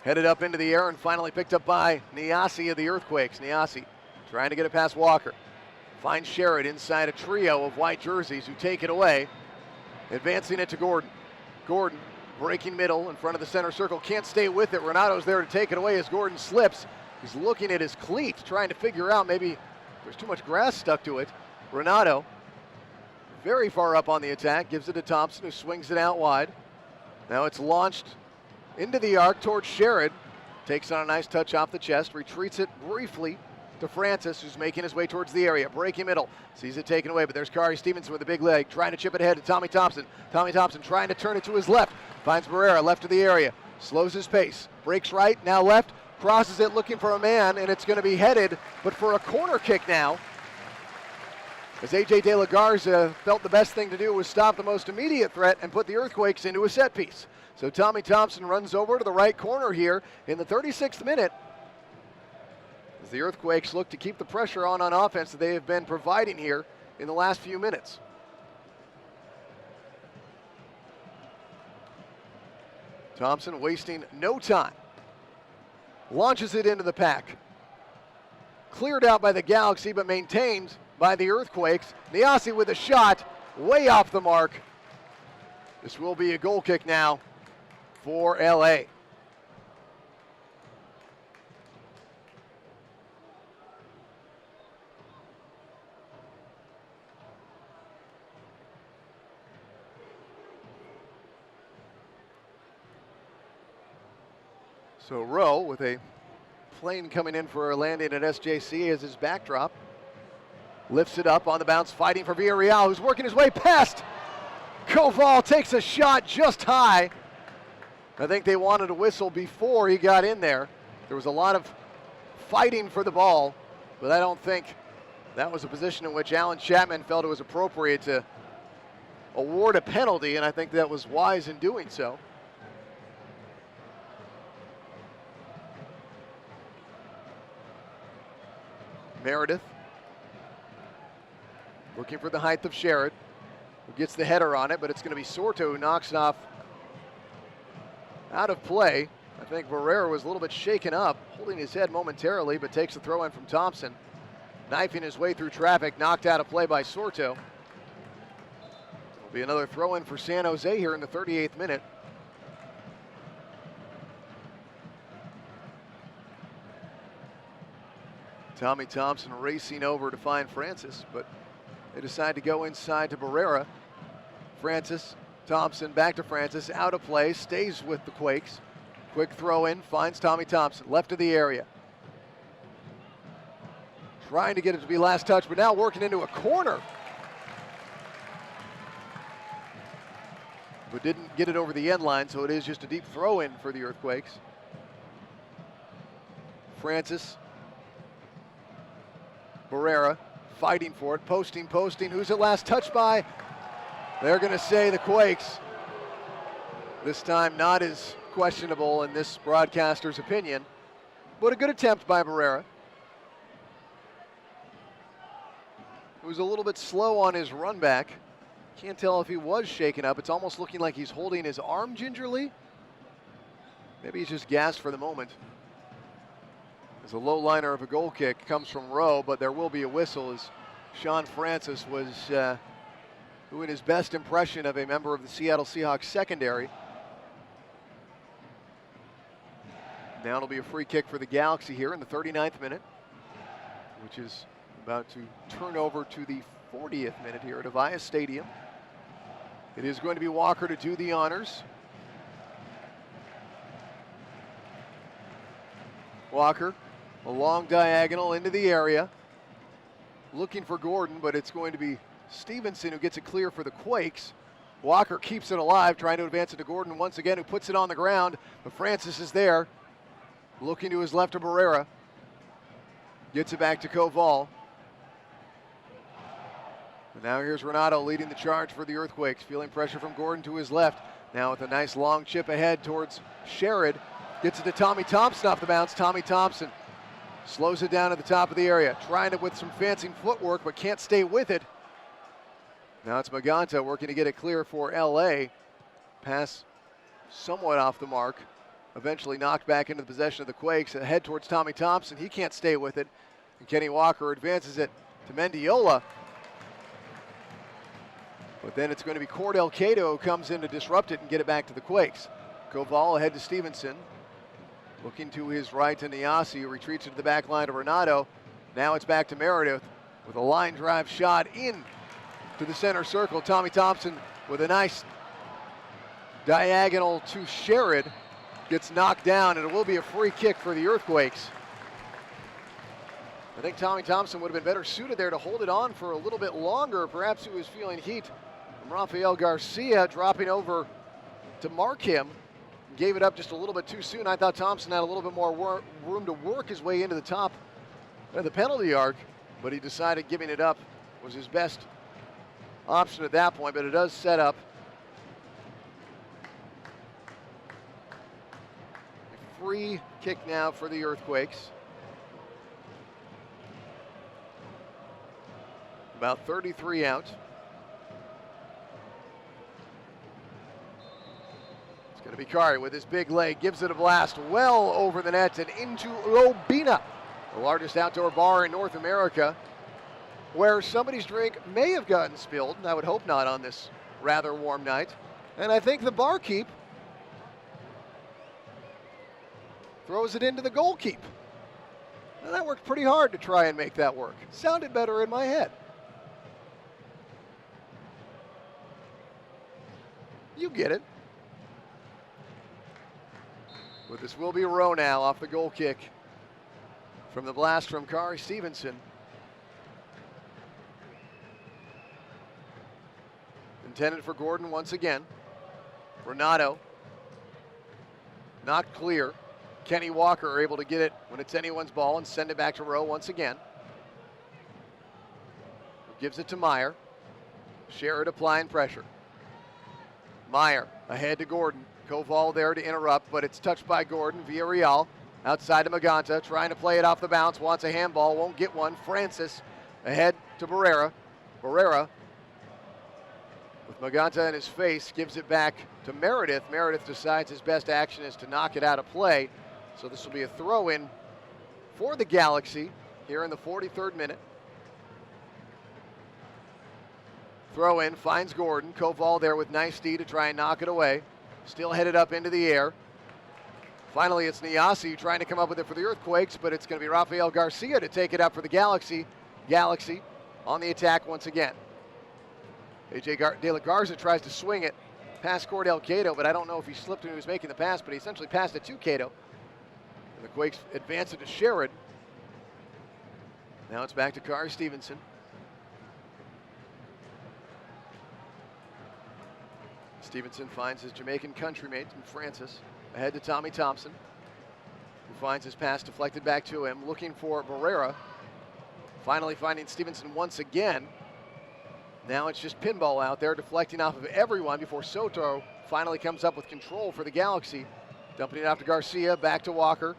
Speaker 4: Headed up into the air and finally picked up by Niasi of the Earthquakes. Niasi trying to get it past Walker. Finds Sherrod inside a trio of white jerseys who take it away. Advancing it to Gordon. Gordon breaking middle in front of the center circle. Can't stay with it. Renato's there to take it away as Gordon slips. He's looking at his cleat, trying to figure out maybe there's too much grass stuck to it. Renato very far up on the attack. Gives it to Thompson, who swings it out wide. Now it's launched into the arc towards Sherrod. Takes on a nice touch off the chest. Retreats it briefly to Francis, who's making his way towards the area. Breaking middle. Sees it taken away, but there's Kari Stevenson with a big leg, trying to chip it ahead to Tommy Thompson. Tommy Thompson trying to turn it to his left. Finds Barrera left of the area. Slows his pace. Breaks right, now left. Crosses it looking for a man, and it's going to be headed, but for a corner kick now. as A.J. De La Garza felt the best thing to do was stop the most immediate threat and put the Earthquakes into a set piece. So Tommy Thompson runs over to the right corner here in the 36th minute as the Earthquakes look to keep the pressure on offense that they have been providing here in the last few minutes. Thompson wasting no time. Launches it into the pack. Cleared out by the Galaxy, but maintained by the Earthquakes. Niasi with a shot, way off the mark. This will be a goal kick now for LA. So Rowe with a plane coming in for a landing at SJC as his backdrop. Lifts it up on the bounce, fighting for Villarreal, who's working his way past. Koval takes a shot just high. I think they wanted a whistle before he got in there. There was a lot of fighting for the ball, but I don't think that was a position in which Alan Chapman felt it was appropriate to award a penalty, and I think that was wise in doing so. Meredith looking for the height of Sherrod, who gets the header on it, but it's going to be Sorto who knocks it off out of play. I think Barrera was a little bit shaken up, holding his head momentarily, but takes the throw in from Thompson. Knifing his way through traffic, knocked out of play by Sorto. It'll be another throw in for San Jose here in the 38th minute. Tommy Thompson racing over to find Francis, but they decide to go inside to Barrera. Francis, Thompson, back to Francis, out of play, stays with the Quakes. Quick throw in, finds Tommy Thompson, left of the area. Trying to get it to be last touch, but now working into a corner. But didn't get it over the end line, so it is just a deep throw in for the Earthquakes. Francis, Barrera fighting for it, posting. Who's it last touched by? They're going to say the Quakes. This time not as questionable in this broadcaster's opinion, but a good attempt by Barrera. He was a little bit slow on his run back. Can't tell if he was shaken up. It's almost looking like he's holding his arm gingerly. Maybe he's just gassed for the moment. As a low liner of a goal kick comes from Rowe, but there will be a whistle as Sean Francis was doing his best impression of a member of the Seattle Seahawks secondary. Now it'll be a free kick for the Galaxy here in the 39th minute, which is about to turn over to the 40th minute here at Avaya Stadium. It is going to be Walker to do the honors. Walker, a long diagonal into the area, looking for Gordon, but it's going to be Stevenson who gets it clear for the Quakes. Walker keeps it alive, trying to advance it to Gordon once again, who puts it on the ground, but Francis is there, looking to his left to Barrera. Gets it back to Koval. And now here's Renato leading the charge for the Earthquakes, feeling pressure from Gordon to his left. Now with a nice long chip ahead towards Sherrod. Gets it to Tommy Thompson off the bounce. Tommy Thompson slows it down at the top of the area, trying it with some fancy footwork, but can't stay with it. Now it's Maganta working to get it clear for LA. Pass somewhat off the mark. Eventually knocked back into the possession of the Quakes. Ahead towards Tommy Thompson. He can't stay with it. And Kenny Walker advances it to Mendiola. But then it's going to be Cordell Cato who comes in to disrupt it and get it back to the Quakes. Koval ahead to Stevenson. Looking to his right to Niasi, who retreats into the back line to Renato. Now it's back to Meredith with a line drive shot in to the center circle. Tommy Thompson with a nice diagonal to Sherrod. Gets knocked down, and it will be a free kick for the Earthquakes. I think Tommy Thompson would have been better suited there to hold it on for a little bit longer. Perhaps he was feeling heat from Rafael Garcia, dropping over to mark him. Gave it up just a little bit too soon. I thought Thompson had a little bit more room to work his way into the top of the penalty arc, but he decided giving it up was his best option at that point, but it does set up a free kick now for the Earthquakes. About 33 out. It's going to be Kari with his big leg, gives it a blast well over the net and into Lobina, the largest outdoor bar in North America, where somebody's drink may have gotten spilled, and I would hope not on this rather warm night. And I think the barkeep throws it into the goalkeep. Now that worked pretty hard to try and make that work. Sounded better in my head. You get it. But this will be a row now off the goal kick from the blast from Kari Stevenson. Intended for Gordon once again. Renato. Not clear. Kenny Walker able to get it when it's anyone's ball and send it back to Rowe once again. Gives it to Meyer. Sherrod applying pressure. Meyer ahead to Gordon. Koval there to interrupt, but it's touched by Gordon. Villarreal outside to Maganta, trying to play it off the bounce, wants a handball, won't get one. Francis ahead to Barrera. Barrera, with Maganta in his face, gives it back to Meredith. Meredith decides his best action is to knock it out of play. So this will be a throw-in for the Galaxy here in the 43rd minute. Throw in, finds Gordon. Koval there with nice D to try and knock it away. Still headed up into the air. Finally, it's Niasi trying to come up with it for the Earthquakes, but it's going to be Rafael Garcia to take it up for the Galaxy. Galaxy on the attack once again. AJ De La Garza tries to swing it past Cordell Cato, but I don't know if he slipped when he was making the pass, but he essentially passed it to Cato. And the Quakes advance it to Sherrod. Now it's back to Kari Stevenson. Stevenson finds his Jamaican countrymate in Francis. Ahead to Tommy Thompson, who finds his pass deflected back to him, looking for Barrera. Finally finding Stevenson once again. Now it's just pinball out there, deflecting off of everyone before Soto finally comes up with control for the Galaxy. Dumping it off to Garcia, back to Walker.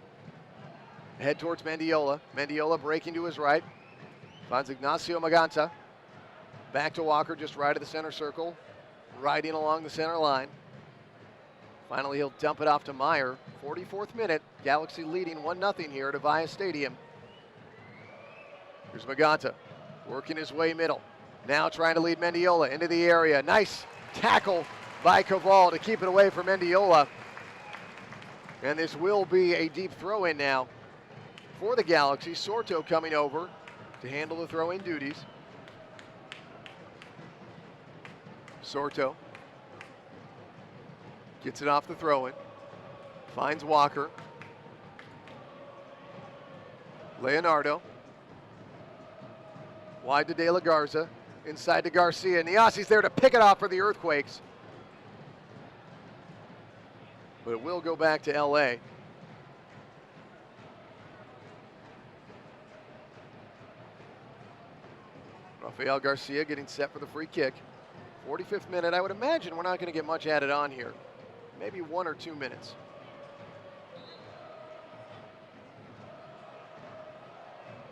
Speaker 4: Head towards Mendiola. Mendiola breaking to his right. Finds Ignacio Maganta. Back to Walker, just right of the center circle. Riding along the center line. Finally, he'll dump it off to Meyer. 44th minute, Galaxy leading 1-0 here at Avaya Stadium. Here's Maganta, working his way middle. Now trying to lead Mendiola into the area. Nice tackle by Koval to keep it away from Mendiola. And this will be a deep throw-in now for the Galaxy. Sorto coming over to handle the throw-in duties. Sorto gets it off the throw-in, finds Walker. Leonardo, wide to De La Garza, inside to Garcia. Niasi's there to pick it off for the Earthquakes. But it will go back to LA. Rafael Garcia getting set for the free kick. 45th minute, I would imagine we're not going to get much added on here. Maybe 1 or 2 minutes.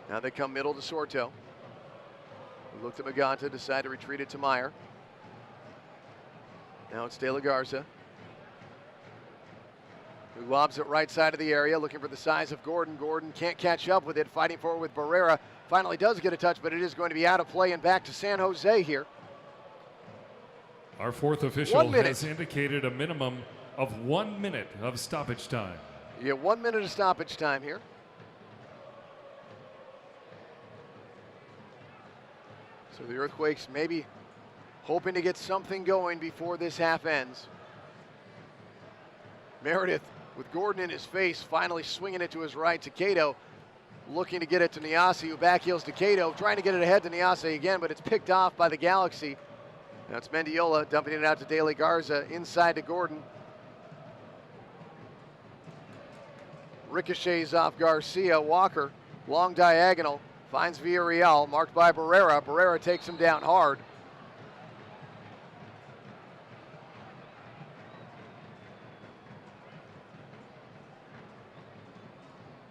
Speaker 4: Now they come middle to Sorto. We looked at Maganta, decide to retreat it to Meyer. Now it's De La Garza, who lobs it right side of the area, looking for the size of Gordon. Gordon can't catch up with it, fighting forward with Barrera. Finally does get a touch, but it is going to be out of play and back to San Jose here.
Speaker 1: Our fourth official has indicated a minimum of 1 minute of stoppage time.
Speaker 4: You get 1 minute of stoppage time here. So the Earthquakes maybe hoping to get something going before this half ends. Meredith with Gordon in his face, finally swinging it to his right to Cato. Looking to get it to Niasi, who backheels to Cato, trying to get it ahead to Niasi again, but it's picked off by the Galaxy. Now it's Mendiola dumping it out to De La Garza, inside to Gordon. Ricochets off Garcia. Walker, long diagonal, Finds Villarreal, marked by Barrera. Barrera takes him down hard.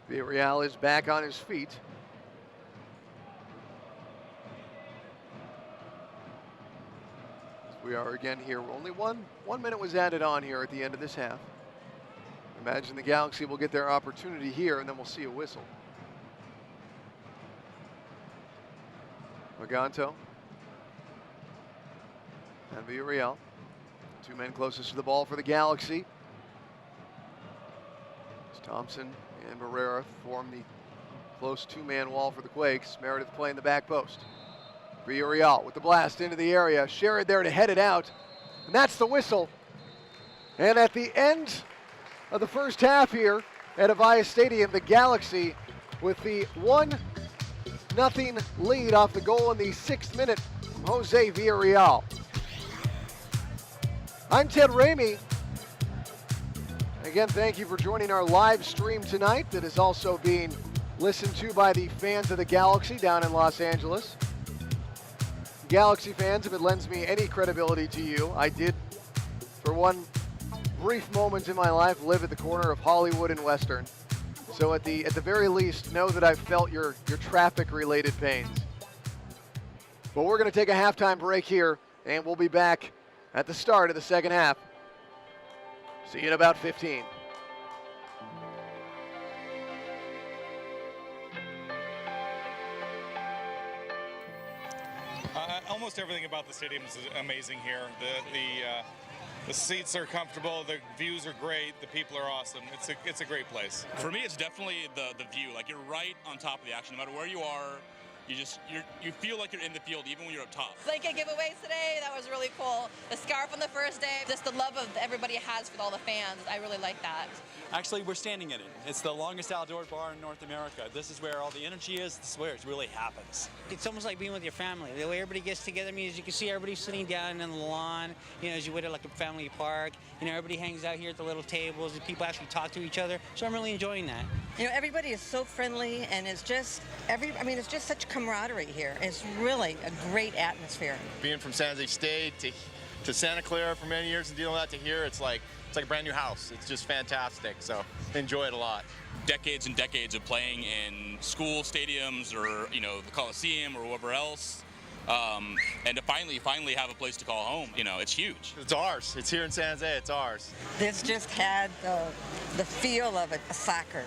Speaker 4: Villarreal is back on his feet. We are again here. Only one minute was added on here at the end of this half. Imagine the Galaxy will get their opportunity here, and then we'll see a whistle. Maganto and Villarreal, two men closest to the ball for the Galaxy. As Thompson and Barrera form the close two-man wall for the Quakes. Meredith playing the back post. Villarreal with the blast into the area. Sherrod there to head it out. And that's the whistle. And at the end of the first half here at Avaya Stadium, the Galaxy with the 1-0 lead off the goal in the 6th minute from Jose Villarreal. I'm Ted Ramey. Again, thank you for joining our live stream tonight that is also being listened to by the fans of the Galaxy down in Los Angeles. Galaxy fans, if it lends me any credibility to you, I did, for one brief moment in my life, live at the corner of Hollywood and Western. So at the very least, know that I've felt your traffic-related pains. But we're going to take a halftime break here, and we'll be back at the start of the second half. See you in about 15.
Speaker 5: Almost everything about the stadium is amazing here. The seats are comfortable, the views are great, the people are awesome. It's a great place.
Speaker 6: For me, it's definitely the view. Like, you're right on top of the action. No matter where you are, you feel like you're in the field even when you're up top.
Speaker 7: Blanket giveaways today, that was really cool. The scarf on the first day, just the love of everybody has for all the fans. I really like that.
Speaker 8: Actually, we're standing in it. It's the longest outdoor bar in North America. This is where all the energy is. This is where it really happens.
Speaker 9: It's almost like being with your family. The way everybody gets together, I mean, as you can see, everybody sitting down in the lawn, as you would at like a family park. Everybody hangs out here at the little tables, and people actually talk to each other. So I'm really enjoying that.
Speaker 10: Everybody is so friendly, and it's just it's just such camaraderie here. It's really a great atmosphere.
Speaker 11: Being from San Jose State to Santa Clara for many years and dealing with that to here, it's like a brand new house. It's just fantastic. So enjoy it a lot.
Speaker 6: Decades and decades of playing in school stadiums or the Coliseum or wherever else, and to finally have a place to call home, it's huge.
Speaker 11: It's ours. It's here in San Jose. It's ours.
Speaker 10: This just had the feel of a soccer.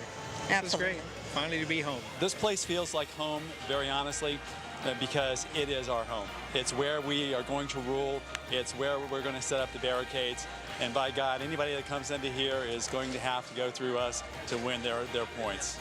Speaker 10: Absolutely.
Speaker 12: It's great. Finally to be home.
Speaker 8: This place feels like home, very honestly, because it is our home. It's where we are going to rule. It's where we're going to set up the barricades. And by God, anybody that comes into here is going to have to go through us to win their points.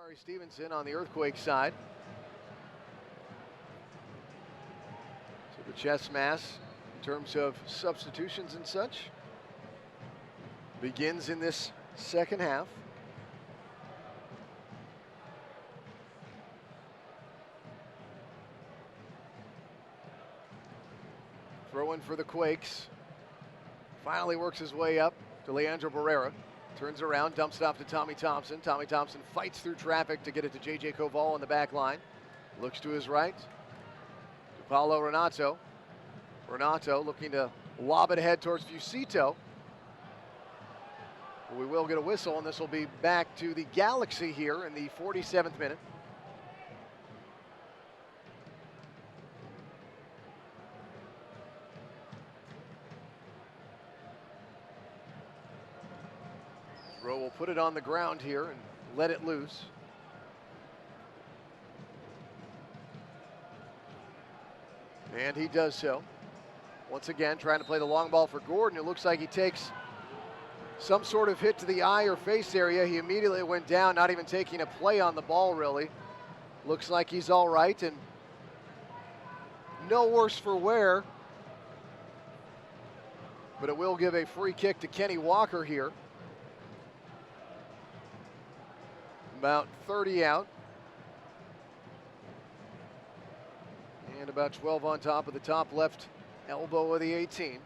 Speaker 4: Larry Stevenson on the Earthquake side. So the chess mass, in terms of substitutions and such, begins in this second half. Throw in for the Quakes. Finally works his way up to Leandro Barrera. Turns around, dumps it off to Tommy Thompson. Tommy Thompson fights through traffic to get it to J.J. Koval on the back line. Looks to his right. To Paulo Renato. Renato looking to lob it ahead towards Fusito. We will get a whistle, and this will be back to the Galaxy here in the 47th minute. Rowe will put it on the ground here and let it loose. And he does so. Once again, trying to play the long ball for Gordon. It looks like he takes some sort of hit to the eye or face area. He immediately went down, not even taking a play on the ball, really. Looks like he's all right, and no worse for wear. But it will give a free kick to Kenny Walker here. About 30 out. And about 12 on top of the top left elbow of the 18.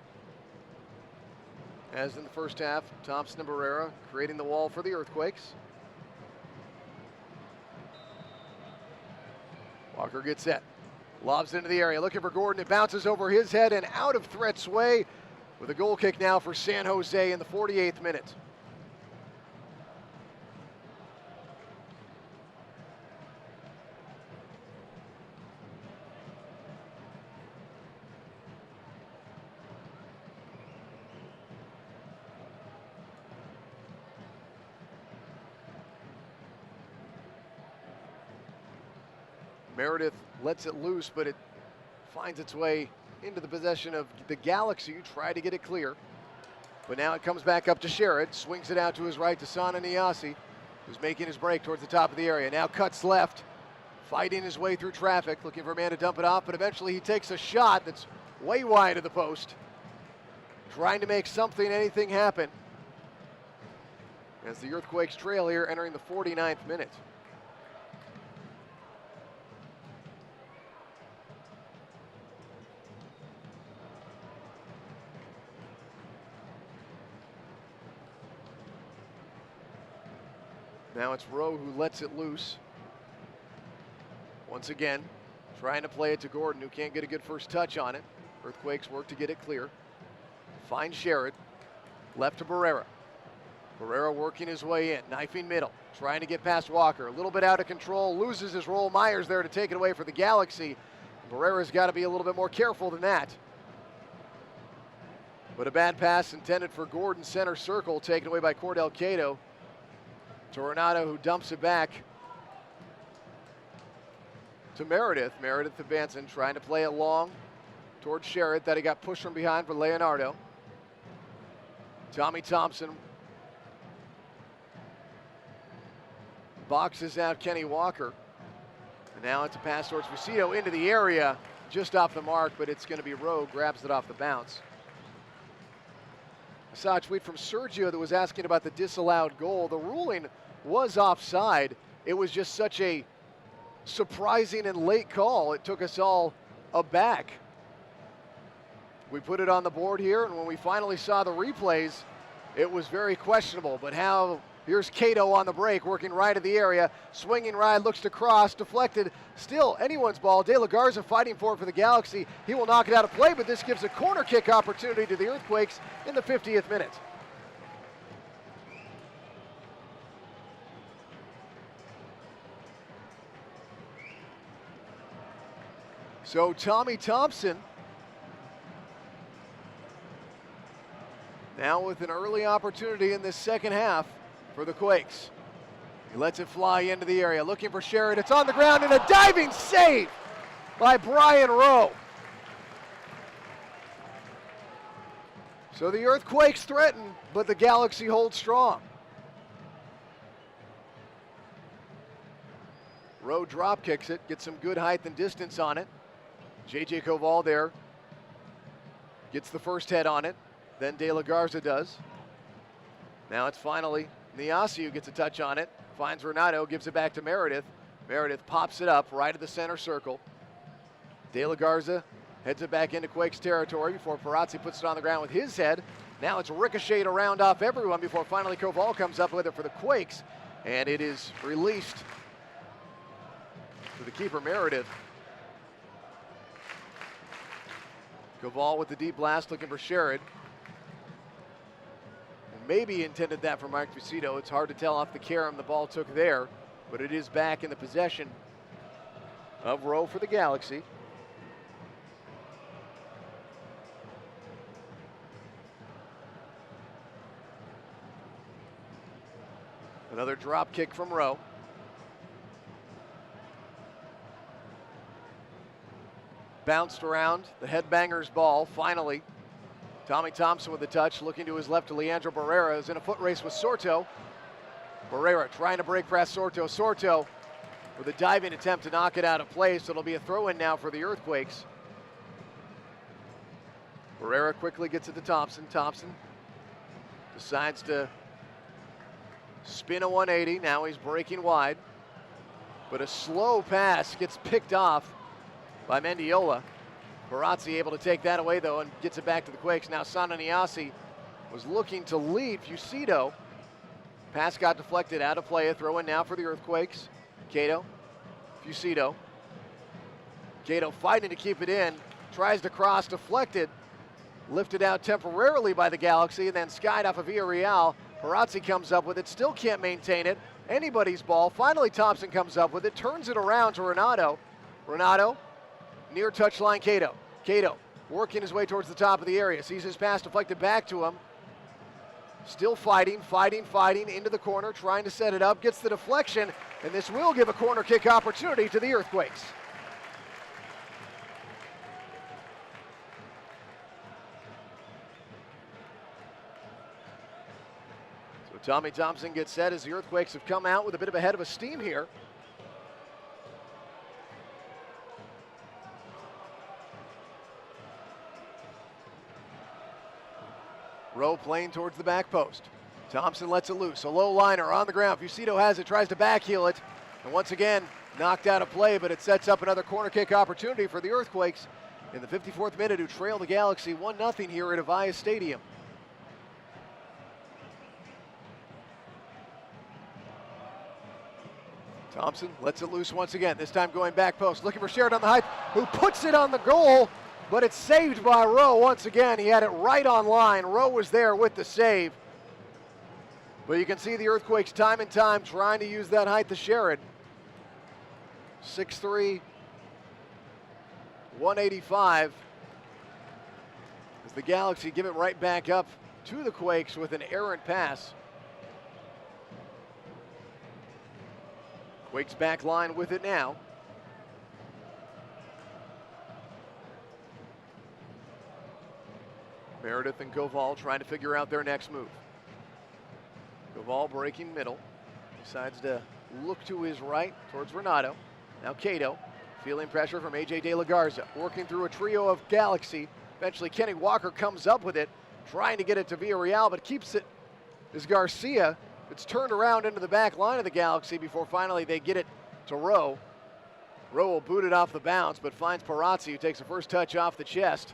Speaker 4: As in the first half, Thompson and Barrera creating the wall for the Earthquakes. Walker gets set. Lobs into the area, looking for Gordon. It bounces over his head and out of threat's way with a goal kick now for San Jose in the 48th minute. Meredith lets it loose, but it finds its way into the possession of the Galaxy, who try to get it clear. But now it comes back up to Sherrod, swings it out to his right to Sana Niasi, who's making his break towards the top of the area. Now cuts left, fighting his way through traffic, looking for a man to dump it off, but eventually he takes a shot that's way wide of the post, trying to make something, anything happen. As the Earthquakes trail here, entering the 49th minute. Now it's Rowe who lets it loose. Once again, trying to play it to Gordon, who can't get a good first touch on it. Earthquakes work to get it clear. Finds Sherrod. Left to Barrera. Barrera working his way in, knifing middle, trying to get past Walker. A little bit out of control, loses his roll. Myers there to take it away for the Galaxy. Barrera's got to be a little bit more careful than that. But a bad pass intended for Gordon, center circle, taken away by Cordell Cato. To Renato, who dumps it back to Meredith. Meredith advancing, trying to play it long towards Sherrod. That he got pushed from behind for Leonardo. Tommy Thompson boxes out Kenny Walker. And now it's a pass towards Fusito into the area, just off the mark, but it's going to be Rowe, grabs it off the bounce. I saw a tweet from Sergio that was asking about the disallowed goal. The ruling was offside. It was just such a surprising and late call. It took us all aback. We put it on the board here, and when we finally saw the replays, it was very questionable. But how, here's Cato on the break, working right at the area, swinging right, looks to cross, deflected, still anyone's ball. De La Garza fighting for it for the Galaxy. He will knock it out of play, but this gives a corner kick opportunity to the Earthquakes in the 50th minute. So Tommy Thompson now with an early opportunity in this second half for the Quakes. He lets it fly into the area, looking for Sherrod. It's on the ground and a diving save by Brian Rowe. So the Earthquakes threaten, but the Galaxy hold strong. Rowe drop kicks it, gets some good height and distance on it. J.J. Koval there gets the first head on it, then De La Garza does. Now it's finally Niasi who gets a touch on it, finds Renato, gives it back to Meredith. Meredith pops it up right at the center circle. De La Garza heads it back into Quakes territory before Perazzi puts it on the ground with his head. Now it's ricocheted around off everyone before finally Koval comes up with it for the Quakes, and it is released to the keeper, Meredith. Koval with the deep blast looking for Sherrod. Maybe intended that for Mike Fucito. It's hard to tell off the carom the ball took there, but it is back in the possession of Rowe for the Galaxy. Another drop kick from Rowe. Bounced around, the headbanger's ball, finally. Tommy Thompson with the touch, looking to his left to Leandro Barrera, is in a foot race with Sorto. Barrera trying to break past Sorto. Sorto with a diving attempt to knock it out of play, so it'll be a throw-in now for the Earthquakes. Barrera quickly gets it to Thompson. Thompson decides to spin a 180. Now he's breaking wide, but a slow pass gets picked off by Mendiola. Perazzi able to take that away though and gets it back to the Quakes. Now Sana Niasi was looking to lead Fucito. Pass got deflected, out of play. A throw in now for the Earthquakes. Cato, Fucito. Cato fighting to keep it in, tries to cross, deflected, lifted out temporarily by the Galaxy and then skied off of Villarreal. Perazzi comes up with it, still can't maintain it. Anybody's ball. Finally Thompson comes up with it, turns it around to Renato. Renato, near touchline Cato. Cato working his way towards the top of the area. Sees his pass deflected back to him. Still fighting into the corner, trying to set it up. Gets the deflection, and this will give a corner kick opportunity to the Earthquakes. So Tommy Thompson gets set as the Earthquakes have come out with a bit of a head of a steam here. Rowe playing towards the back post. Thompson lets it loose. A low liner on the ground. Fucito has it, tries to backheel it. And once again, knocked out of play, but it sets up another corner kick opportunity for the Earthquakes in the 54th minute, who trail the Galaxy 1-0 here at Avaya Stadium. Thompson lets it loose once again, this time going back post, looking for Sherrod on the height, who puts it on the goal, but it's saved by Rowe once again. He had it right on line. Rowe was there with the save. But you can see the Earthquakes time and time trying to use that height to Sherrod. 6'3", 185. As the Galaxy give it right back up to the Quakes with an errant pass. Quakes back line with it now. Meredith and Koval trying to figure out their next move. Koval breaking middle. Decides to look to his right towards Renato. Now Cato feeling pressure from A.J. De La Garza. Working through a trio of Galaxy. Eventually Kenny Walker comes up with it. Trying to get it to Villarreal, but keeps it is Garcia. It's turned around into the back line of the Galaxy before finally they get it to Rowe. Rowe will boot it off the bounce, but finds Perazzi, who takes the first touch off the chest.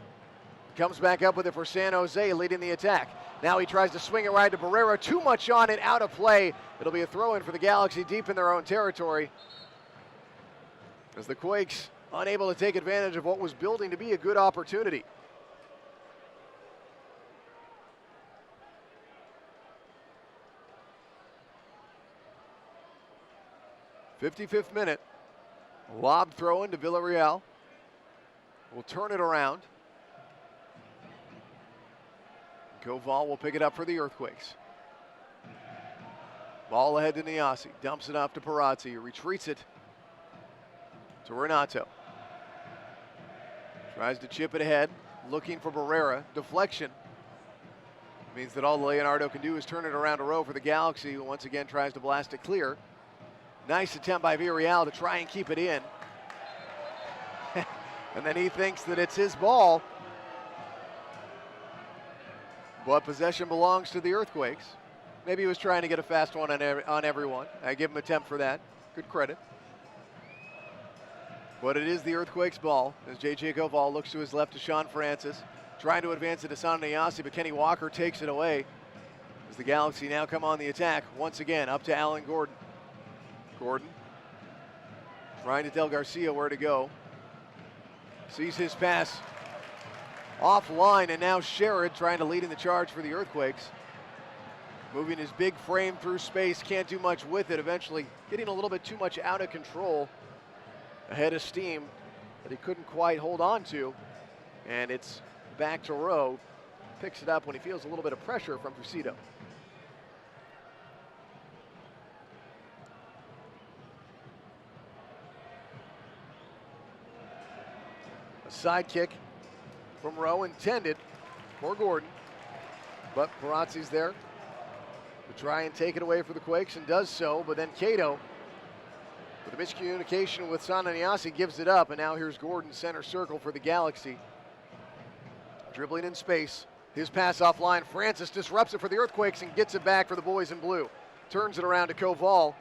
Speaker 4: Comes back up with it for San Jose, leading the attack. Now he tries to swing it right to Barrera. Too much on it, out of play. It'll be a throw-in for the Galaxy deep in their own territory, as the Quakes unable to take advantage of what was building to be a good opportunity. '55th minute. Lob throw into Villarreal. Will turn it around. Koval will pick it up for the Earthquakes. Ball ahead to Niasi. Dumps it off to Perazzi, who retreats it to Renato. Tries to chip it ahead, looking for Barrera. Deflection. Means that all Leonardo can do is turn it around to Rowe for the Galaxy, who once again tries to blast it clear. Nice attempt by Villarreal to try and keep it in. And then he thinks that it's his ball. But possession belongs to the Earthquakes. Maybe he was trying to get a fast one on everyone. I give him a temp for that. Good credit. But it is the Earthquakes' ball as J.J. Koval looks to his left to Sean Francis. Trying to advance it to Sana Nyasi, but Kenny Walker takes it away. As the Galaxy now come on the attack. Once again, up to Alan Gordon. Gordon trying to tell Garcia where to go. Sees his pass offline, and now Sherrod trying to lead in the charge for the Earthquakes. Moving his big frame through space, can't do much with it. Eventually getting a little bit too much out of control. Ahead of steam that he couldn't quite hold on to. And it's back to Rowe. Picks it up when he feels a little bit of pressure from Fucito. A side kick from Rowe intended for Gordon. But Parazzi's there to try and take it away for the Quakes and does so. But then Cato, with a miscommunication with Sana Nyasi, gives it up, and now here's Gordon center circle for the Galaxy. Dribbling in space, his pass offline. Francis disrupts it for the Earthquakes and gets it back for the boys in blue. Turns it around to Koval.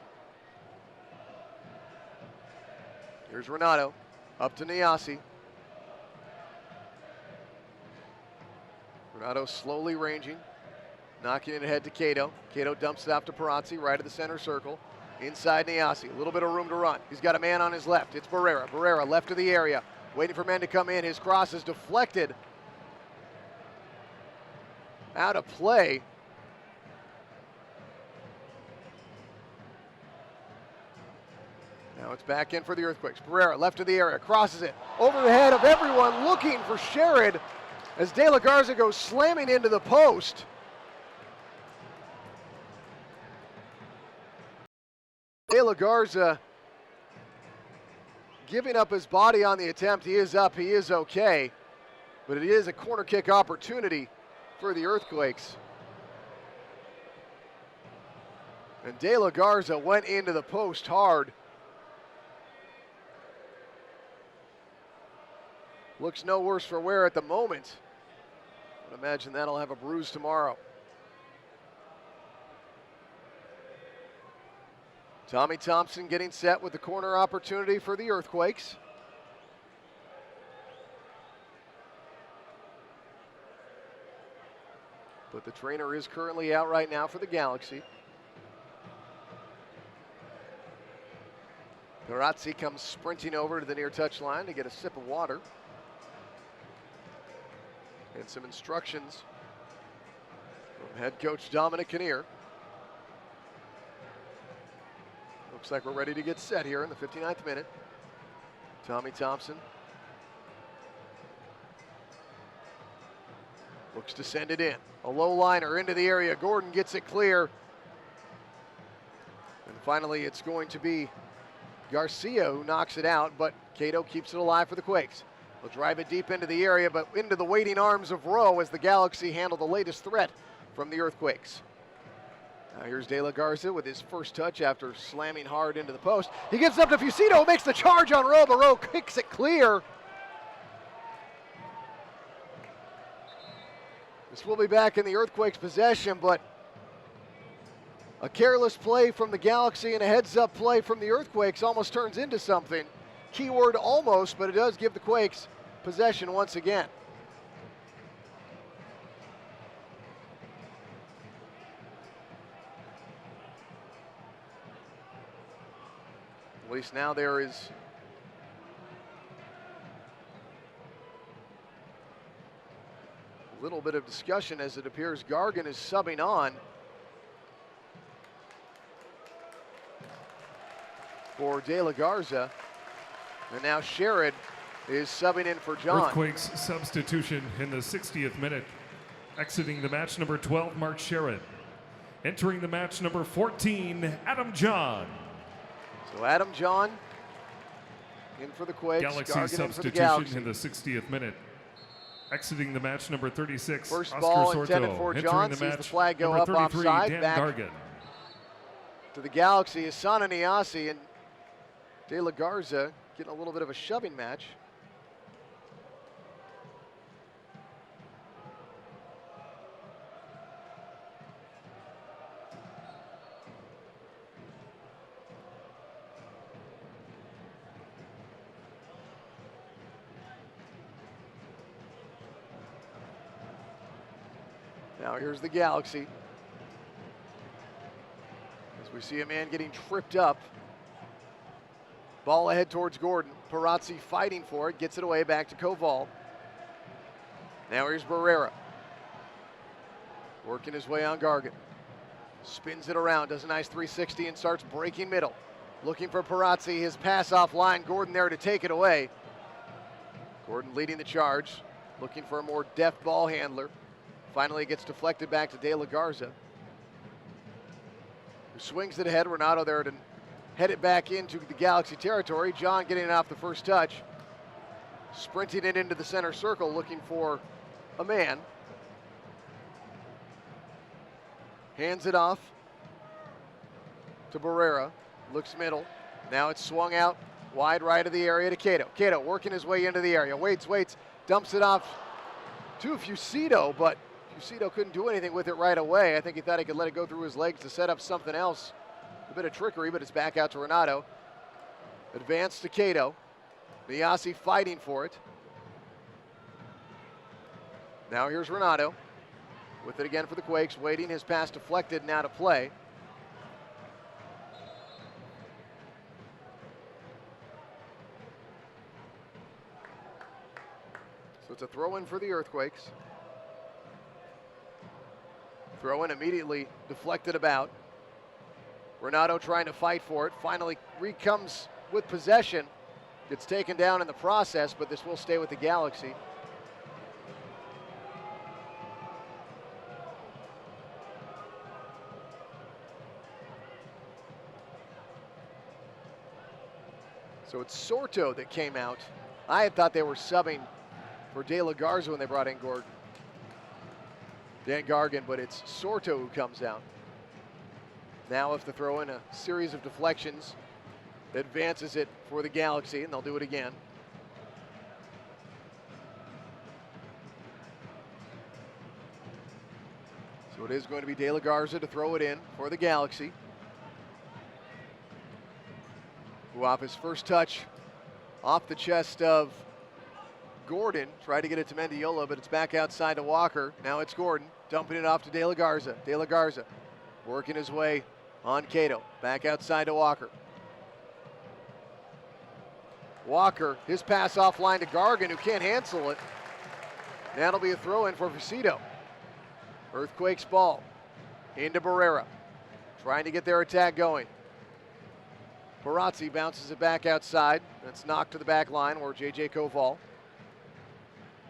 Speaker 4: Here's Renato, up to Nyasi. Renato slowly ranging, knocking it ahead to Cato. Cato dumps it off to Parazzi, right of the center circle. Inside Nyasi, a little bit of room to run. He's got a man on his left. It's Barrera. Barrera left of the area, waiting for men to come in. His cross is deflected. Out of play. Now it's back in for the Earthquakes. Barrera left of the area, crosses it over the head of everyone, looking for Sherrod as De La Garza goes slamming into the post. De La Garza giving up his body on the attempt. He is up, he is okay, but it is a corner kick opportunity for the Earthquakes. And De La Garza went into the post hard. Looks no worse for wear at the moment. I would imagine that'll have a bruise tomorrow. Tommy Thompson getting set with the corner opportunity for the Earthquakes. But the trainer is currently out right now for the Galaxy. Parazzi comes sprinting over to the near touchline to get a sip of water. And some instructions from head coach Dominic Kinnear. Looks like we're ready to get set here in the 59th minute. Tommy Thompson looks to send it in. A low liner into the area. Gordon gets it clear. And finally it's going to be Garcia who knocks it out, but Cato keeps it alive for the Quakes. They'll drive it deep into the area, but into the waiting arms of Rowe as the Galaxy handle the latest threat from the Earthquakes. Now here's De La Garza with his first touch after slamming hard into the post. He gives up to Fucito, makes the charge on Rowe, but Rowe kicks it clear. This will be back in the Earthquakes' possession, but a careless play from the Galaxy and a heads-up play from the Earthquakes almost turns into something. Keyword almost, but it does give the Quakes possession once again. At least now there is a little bit of discussion as it appears Gargan is subbing on for De La Garza. And now Sherrod is subbing in for John.
Speaker 1: Earthquakes substitution in the 60th minute. Exiting the match, number 12, Mark Sherrod. Entering the match, number 14, Adam John.
Speaker 4: So Adam John in for the Quakes.
Speaker 1: Galaxy
Speaker 4: Gargan
Speaker 1: substitution in the 60th minute. Exiting the match, number 36,
Speaker 4: First
Speaker 1: Oscar
Speaker 4: ball
Speaker 1: Sorto.
Speaker 4: intended for
Speaker 1: Entering
Speaker 4: John.
Speaker 1: the
Speaker 4: Sees
Speaker 1: match,
Speaker 4: the flag go
Speaker 1: number
Speaker 4: up
Speaker 1: 33,
Speaker 4: offside.
Speaker 1: Dan
Speaker 4: Back
Speaker 1: Gargan.
Speaker 4: to the Galaxy is Sana Niasi, and De La Garza getting a little bit of a shoving match. Now here's the Galaxy. As we see a man getting tripped up. Ball ahead towards Gordon. Perazzi fighting for it, gets it away back to Koval. Now here's Barrera. Working his way on Gargan. Spins it around, does a nice 360 and starts breaking middle. Looking for Perazzi, his pass offline. Gordon there to take it away. Gordon leading the charge, looking for a more deft ball handler. Finally gets deflected back to De La Garza, who swings it ahead. Renato there to head it back into the Galaxy territory. John getting it off the first touch. Sprinting it into the center circle, looking for a man. Hands it off to Barrera. Looks middle. Now it's swung out wide right of the area to Cato. Cato working his way into the area. Waits, dumps it off to Fucito, but Fucito couldn't do anything with it right away. I think he thought he could let it go through his legs to set up something else. A bit of trickery, but it's back out to Renato. Advance to Cato. Niasi fighting for it. Now here's Renato. With it again for the Quakes, waiting. His pass deflected, now to play. So it's a throw-in for the Earthquakes. Throw in immediately deflected about. Renato trying to fight for it. Finally comes with possession. Gets taken down in the process, but this will stay with the Galaxy. So it's Sorto that came out. I had thought they were subbing for De La Garza when they brought in Dan Gargan, but it's Sorto who comes out. Now if to throw in a series of deflections, advances it for the Galaxy, and they'll do it again. So it is going to be De La Garza to throw it in for the Galaxy, who off his first touch off the chest of Gordon, tried to get it to Mendiola, but it's back outside to Walker. Now it's Gordon, dumping it off to De La Garza. De La Garza working his way on Cato, back outside to Walker. Walker, his pass offline to Gargan, who can't handle it. That'll be a throw-in for Fucito. Earthquakes ball into Barrera, trying to get their attack going. Perazzi bounces it back outside. That's knocked to the back line where J.J. Koval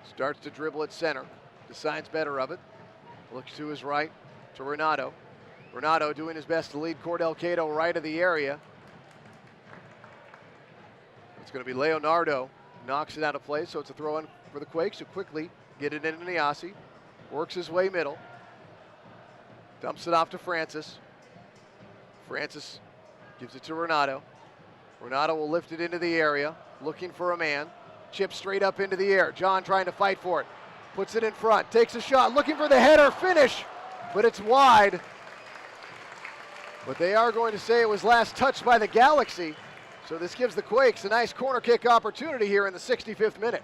Speaker 4: starts to dribble at center. Decides better of it. Looks to his right to Renato. Renato doing his best to lead Cordell Cato right of the area. It's going to be Leonardo. Knocks it out of play, so it's a throw-in for the Quakes, who quickly get it into Niasi. Works his way middle. Dumps it off to Francis. Francis gives it to Renato. Renato will lift it into the area, looking for a man. Chip straight up into the air. John trying to fight for it. Puts it in front, takes a shot, looking for the header finish, but it's wide. But they are going to say it was last touched by the Galaxy. So this gives the Quakes a nice corner kick opportunity here in the 65th minute.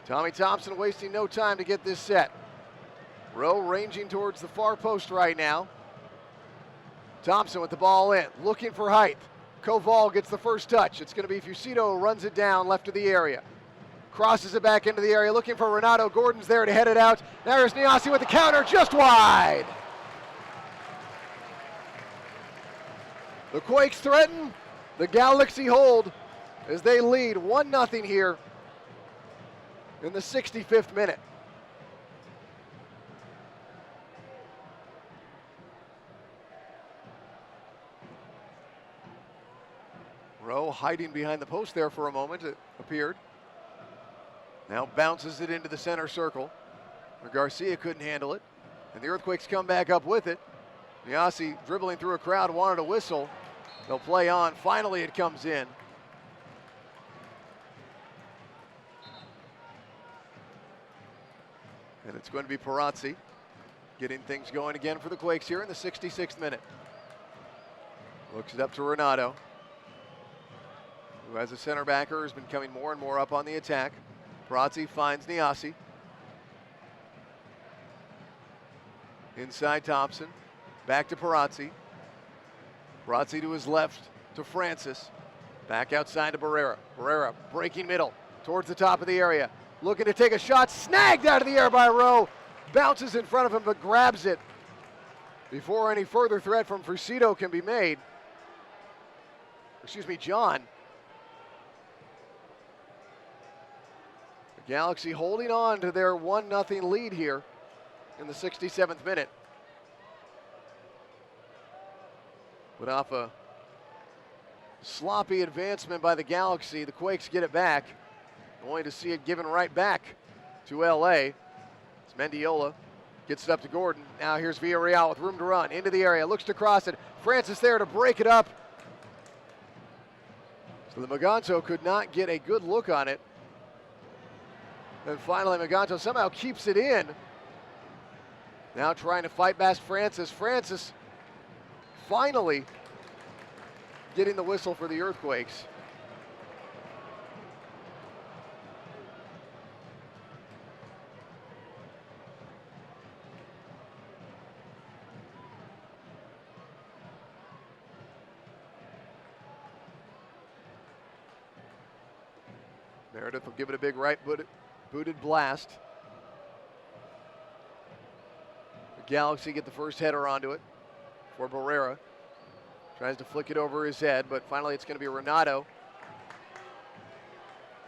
Speaker 4: Tommy Thompson wasting no time to get this set. Rowe ranging towards the far post right now. Thompson with the ball in, looking for height. Koval gets the first touch. It's going to be Fucito who runs it down left of the area. Crosses it back into the area, looking for Renato. Gordon's there to head it out. There's Niasi with the counter, just wide. The Quakes threaten, the Galaxy hold as they lead 1-0 here in the 65th minute. Rowe hiding behind the post there for a moment, it appeared. Now bounces it into the center circle, where Garcia couldn't handle it, and the Earthquakes come back up with it. Niasi dribbling through a crowd, wanted a whistle. They'll play on. Finally, it comes in. And it's going to be Perazzi getting things going again for the Quakes here in the 66th minute. Looks it up to Renato, who as a center backer has been coming more and more up on the attack. Perazzi finds Niasi. Inside Thompson. Back to Perazzi. Perazzi to his left to Francis. Back outside to Barrera. Barrera breaking middle towards the top of the area. Looking to take a shot. Snagged out of the air by Rowe. Bounces in front of him but grabs it before any further threat from Fucito can be made. Excuse me, John. The Galaxy holding on to their 1-0 lead here in the 67th minute. But off a sloppy advancement by the Galaxy, the Quakes get it back, only to see it given right back to LA. It's Mendiola, gets it up to Gordon. Now here's Villarreal with room to run, into the area, looks to cross it. Francis there to break it up. So the Maganto could not get a good look on it. And finally Maganto somehow keeps it in. Now trying to fight past Francis. Francis finally getting the whistle for the Earthquakes. Meredith will give it a big right booted blast. The Galaxy get the first header onto it for Barrera. Tries to flick it over his head, but finally it's going to be Renato.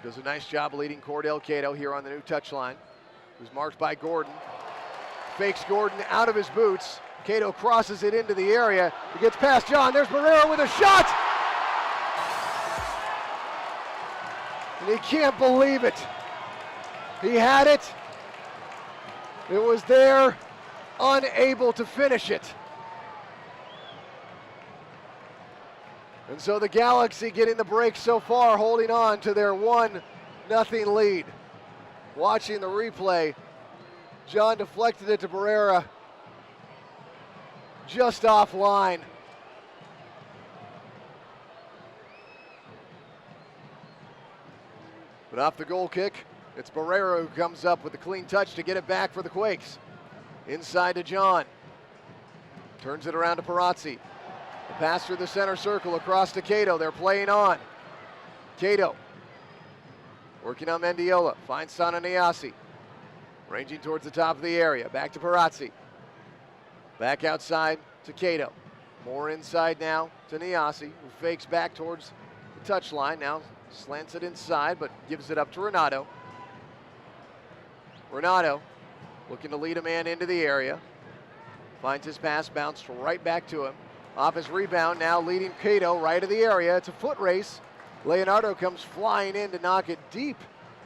Speaker 4: Does a nice job leading Cordell Cato here on the new touchline. Who's marked by Gordon. Fakes Gordon out of his boots. Cato crosses it into the area. He gets past John. There's Barrera with a shot! And he can't believe it. He had it. It was there, unable to finish it. And so the Galaxy getting the break so far, holding on to their 1-0 lead. Watching the replay, John deflected it to Barrera, just offline. But off the goal kick, it's Barrera who comes up with the clean touch to get it back for the Quakes. Inside to John. Turns it around to Perazzi. The pass through the center circle across to Cato. They're playing on. Cato working on Mendiola. Finds Sana Niasi. Ranging towards the top of the area. Back to Perazzi. Back outside to Cato. More inside now to Niasi, who fakes back towards the touchline. Now slants it inside, but gives it up to Renato. Renato looking to lead a man into the area. Finds his pass bounced right back to him. Off his rebound, now leading Cato right of the area. It's a foot race. Leonardo comes flying in to knock it deep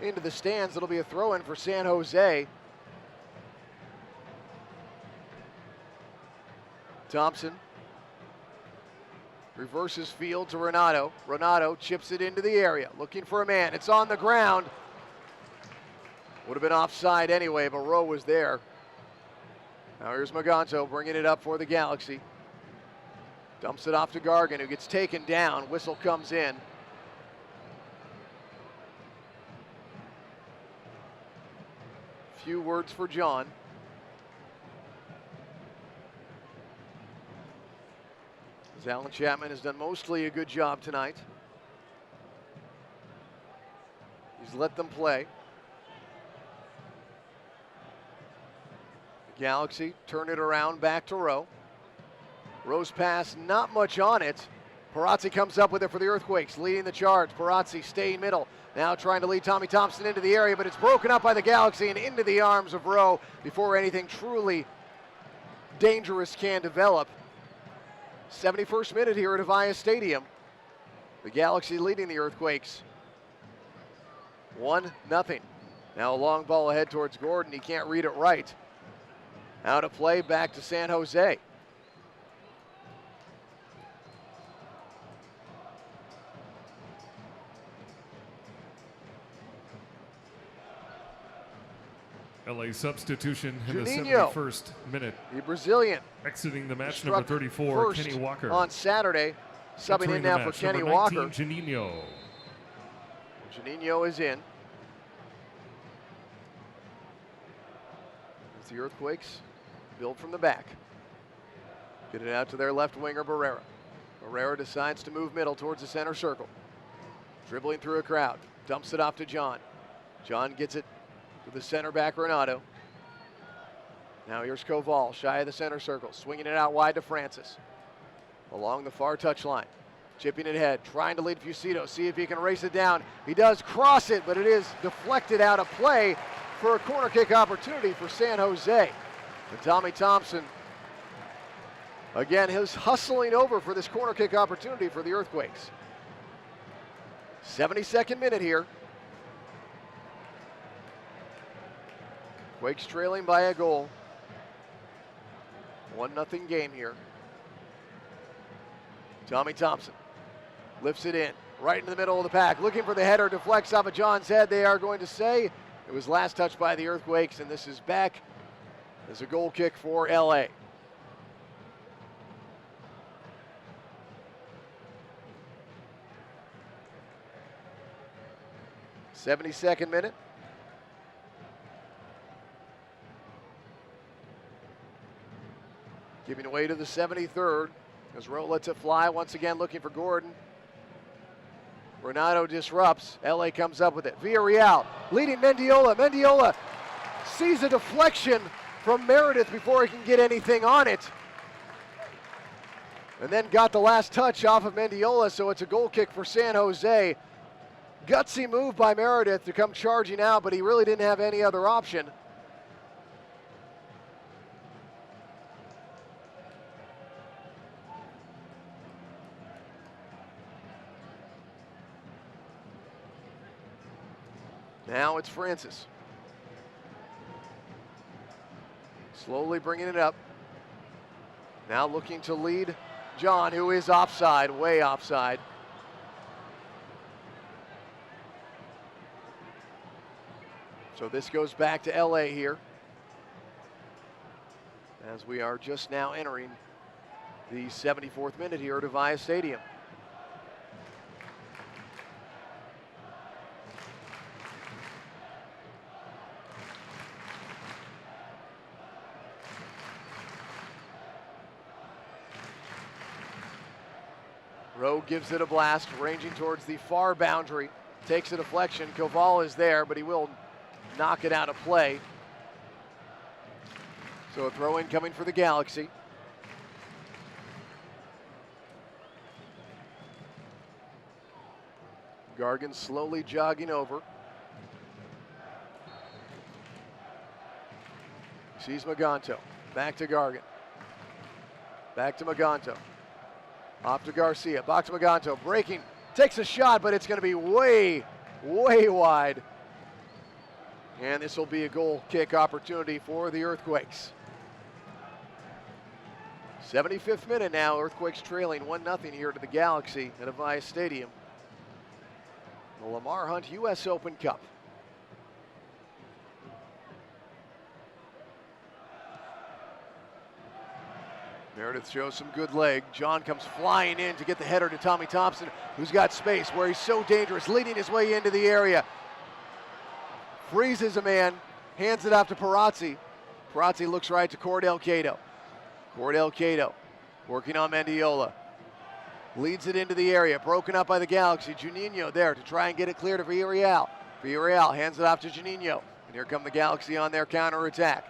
Speaker 4: into the stands. It'll be a throw-in for San Jose. Thompson reverses field to Renato. Renato chips it into the area, looking for a man. It's on the ground. Would have been offside anyway, but Rowe was there. Now here's Maganto bringing it up for the Galaxy. Dumps it off to Gargan, who gets taken down. Whistle comes in. Few words for John. As Alan Chapman has done mostly a good job tonight. He's let them play. The Galaxy turn it around back to Rowe. Rowe's pass, not much on it. Perazzi comes up with it for the Earthquakes, leading the charge. Perazzi staying middle, now trying to lead Tommy Thompson into the area, but it's broken up by the Galaxy and into the arms of Rowe before anything truly dangerous can develop. 71st minute here at Avaya Stadium. The Galaxy leading the Earthquakes 1-0. Now a long ball ahead towards Gordon. He can't read it right. Out of play, back to San Jose.
Speaker 1: LA substitution in the
Speaker 4: Juninho,
Speaker 1: 71st minute.
Speaker 4: the Brazilian,
Speaker 1: Exiting the match,
Speaker 4: struck
Speaker 1: number 34,
Speaker 4: first
Speaker 1: Kenny Walker.
Speaker 4: on Saturday, subbing
Speaker 1: Entering
Speaker 4: in
Speaker 1: the
Speaker 4: now for
Speaker 1: match,
Speaker 4: Kenny
Speaker 1: number
Speaker 4: Walker.
Speaker 1: 19, Juninho.
Speaker 4: Juninho is in. As the Earthquakes build from the back. Get it out to their left winger, Barrera. Barrera decides to move middle towards the center circle. Dribbling through a crowd. Dumps it off to John. John gets it to the center back, Renato. Now here's Koval, shy of the center circle. Swinging it out wide to Francis. Along the far touchline. Chipping it ahead, trying to lead Fucito. See if he can race it down. He does cross it, but it is deflected out of play for a corner kick opportunity for San Jose. And Tommy Thompson, again, his hustling over for this corner kick opportunity for the Earthquakes. 72nd minute here. Quakes trailing by a goal. 1-0 game here. Tommy Thompson lifts it in, right into the middle of the pack, looking for the header, deflects off of John's head. They are going to say it was last touched by the Earthquakes, and this is back as a goal kick for LA. '72nd minute. Giving away to the 73rd as Rowe lets it fly, once again looking for Gordon. Renato disrupts, LA comes up with it. Villarreal leading Mendiola. Mendiola sees a deflection from Meredith before he can get anything on it. And then got the last touch off of Mendiola, so it's a goal kick for San Jose. Gutsy move by Meredith to come charging out, but he really didn't have any other option. Now it's Francis. Slowly bringing it up. Now looking to lead John, who is offside, way offside. So this goes back to LA here, as we are just now entering the 74th minute here at Avaya Stadium. Rowe gives it a blast, ranging towards the far boundary. Takes a deflection. Koval is there, but he will knock it out of play. So a throw in coming for the Galaxy. Gargan slowly jogging over. Sees Maganto. Back to Gargan. Back to Maganto. Off to Garcia, box Maganto, breaking, takes a shot, but it's going to be way, way wide. And this will be a goal kick opportunity for the Earthquakes. 75th minute now, Earthquakes trailing 1-0 here to the Galaxy at Avaya Stadium. The Lamar Hunt U.S. Open Cup. Meredith shows some good leg. John comes flying in to get the header to Tommy Thompson, who's got space where he's so dangerous, leading his way into the area. Freezes a man, hands it off to Perazzi. Perazzi looks right to Cordell Cato. Cordell Cato working on Mendiola. Leads it into the area, broken up by the Galaxy. Juninho there to try and get it clear to Villarreal. Villarreal hands it off to Juninho. And here come the Galaxy on their counterattack.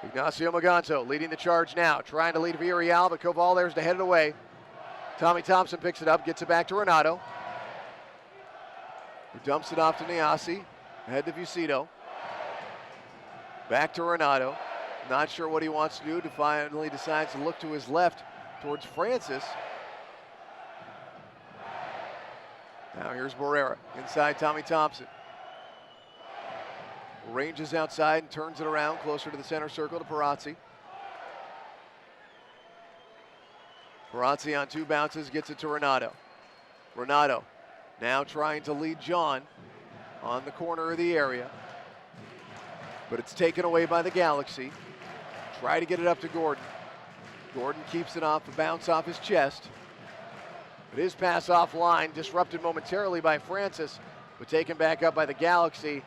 Speaker 4: Ignacio Maganto leading the charge now, trying to lead Villarreal, but Koval there's to head it away. Tommy Thompson picks it up, gets it back to Renato. Who dumps it off to Niasi, ahead to Fucito. Back to Renato. Not sure what he wants to do, finally decides to look to his left towards Francis. Now here's Barrera, inside Tommy Thompson. Ranges outside and turns it around closer to the center circle to Perazzi. Perazzi on two bounces, gets it to Renato. Renato now trying to lead John on the corner of the area. but it's taken away by the Galaxy. Try to get it up to Gordon. Gordon keeps it off, a bounce off his chest. But his pass offline, disrupted momentarily by Francis, but taken back up by the Galaxy.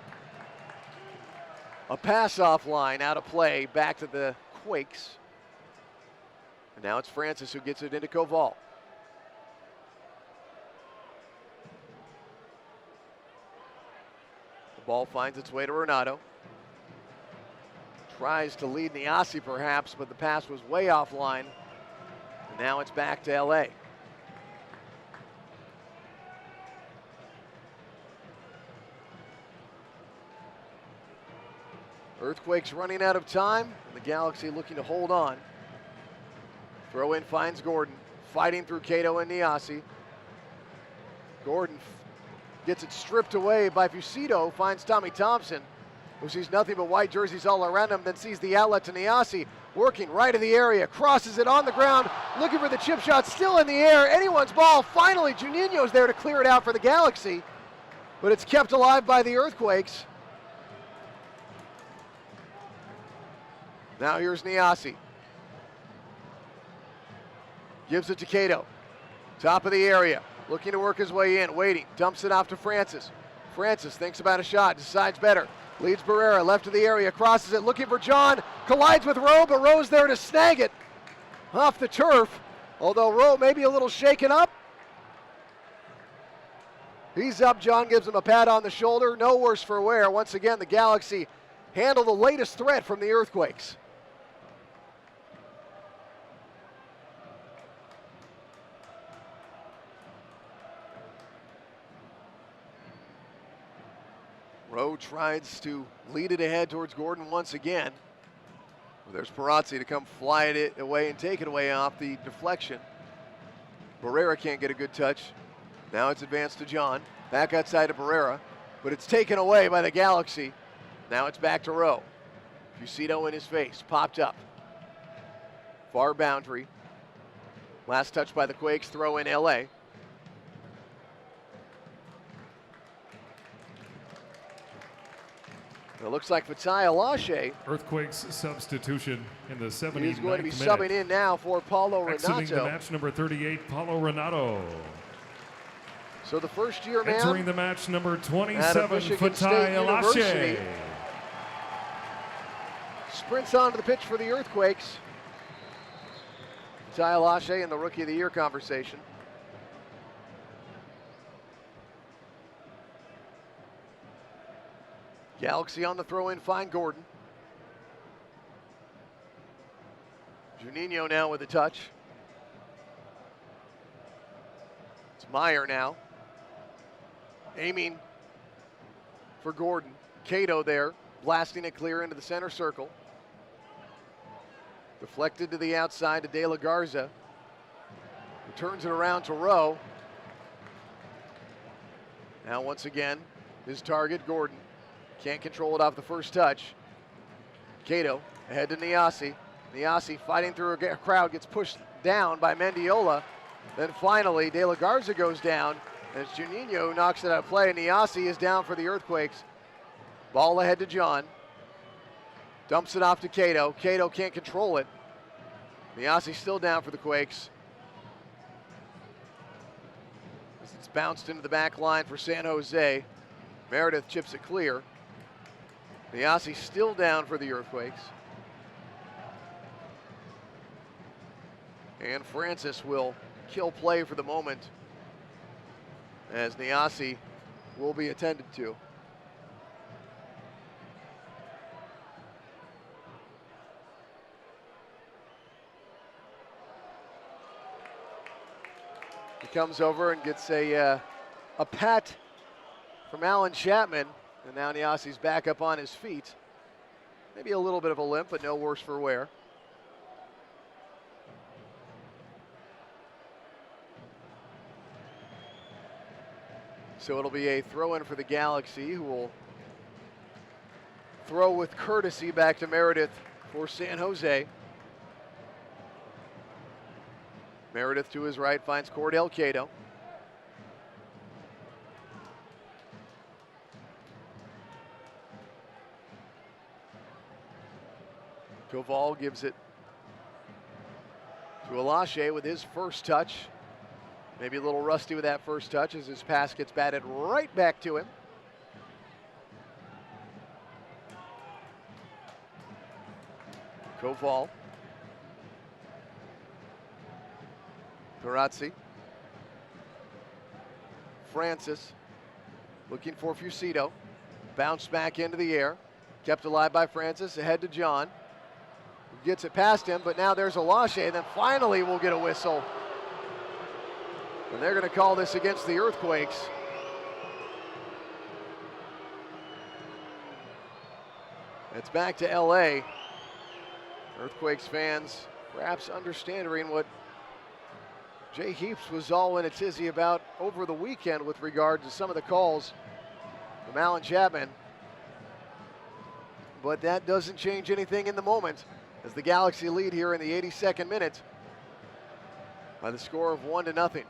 Speaker 4: A pass offline, out of play, back to the Quakes. And now it's Francis who gets it into Koval. The ball finds its way to Renato. Tries to lead Niasi perhaps, but the pass was way offline. And now it's back to LA. Earthquakes running out of time, and the Galaxy looking to hold on. Throw in finds Gordon, fighting through Cato and Niasi. Gordon gets it stripped away by Fucito, finds Tommy Thompson, who sees nothing but white jerseys all around him, then sees the outlet to Niasi, working right in the area, crosses it on the ground, looking for the chip shot, still in the air, anyone's ball. Finally, Juninho's there to clear it out for the Galaxy, but it's kept alive by the Earthquakes. Now here's Niasi. Gives it to Cato. Top of the area. Looking to work his way in. Waiting. Dumps it off to Francis. Francis thinks about a shot. Decides better. Leads Barrera. Left of the area. Crosses it. Looking for John. Collides with Rowe, but Rowe's there to snag it. Off the turf. Although Rowe may be a little shaken up. He's up. John gives him a pat on the shoulder. No worse for wear. Once again, the Galaxy handle the latest threat from the Earthquakes. Rowe tries to lead it ahead towards Gordon once again. Well, there's Perazzi to come fly it away and take it away off the deflection. Barrera can't get a good touch. Now it's advanced to John. Back outside to Barrera, but it's taken away by the Galaxy. Now it's back to Rowe. Fucito in his face, popped up. Far boundary. Last touch by the Quakes, throw in LA. It looks like Fatai Alashe.
Speaker 1: Earthquakes substitution in the 79th minute.
Speaker 4: He's going to be subbing in now for Paulo Renato.
Speaker 1: Exiting the match, number 38, Paulo Renato.
Speaker 4: So the first-year man.
Speaker 1: Entering the match, number 27, Fatai Alashe.
Speaker 4: Sprints onto the pitch for the Earthquakes. Fatai Alashe in the Rookie of the Year conversation. Galaxy on the throw-in, find Gordon. Juninho now with a touch. It's Meyer now. Aiming for Gordon. Cato there, blasting it clear into the center circle. Deflected to the outside to De La Garza. Who turns it around to Rowe. Now once again, his target, Gordon. Can't control it off the first touch. Cato ahead to Niasi. Niasi fighting through a crowd, gets pushed down by Mendiola. Then finally, De La Garza goes down as Juninho knocks it out of play. Niasi is down for the Earthquakes. Ball ahead to John. Dumps it off to Cato. Cato can't control it. Niasi still down for the Quakes. It's bounced into the back line for San Jose. Meredith chips it clear. Niasi still down for the Earthquakes. And Francis will kill play for the moment as Niasi will be attended to. He comes over and gets a pat from Alan Chapman, and now Niasi's back up on his feet. Maybe a little bit of a limp, but no worse for wear. So it'll be a throw-in for the Galaxy, who will throw with courtesy back to Meredith for San Jose. Meredith to his right finds Cordell Cato. Koval gives it to Alache with his first touch. Maybe a little rusty with that first touch as his pass gets batted right back to him. Koval. Perazzi. Francis looking for Fucito. Bounced back into the air. Kept alive by Francis. Ahead to John. Gets it past him, but now there's Alache, and then finally we'll get a whistle. And they're going to call this against the Earthquakes. It's back to LA. Earthquakes fans perhaps understanding what Jay Heaps was all in a tizzy about over the weekend with regard to some of the calls from Alan Chapman. But that doesn't change anything in the moment as the Galaxy lead here in the 82nd minute by the score of 1-0.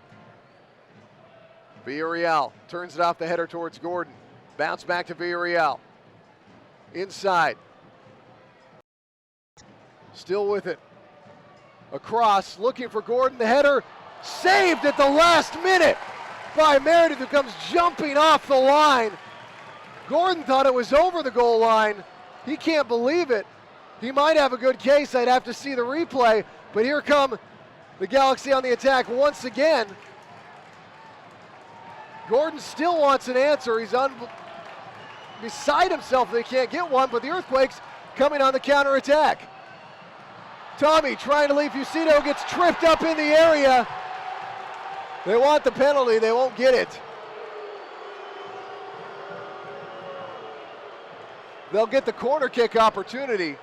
Speaker 4: Villarreal turns it off the header towards Gordon. Bounce back to Villarreal. Inside. Still with it. Across, looking for Gordon. The header saved at the last minute by Meredith, who comes jumping off the line. Gordon thought it was over the goal line. He can't believe it. He might have a good case. I'd have to see the replay. But here come the Galaxy on the attack once again. Gordon still wants an answer. He's beside himself. They can't get one, but the Earthquakes coming on the counterattack. Tommy trying to leave Fucito, gets tripped up in the area. They want the penalty. They won't get it. They'll get the corner kick opportunity.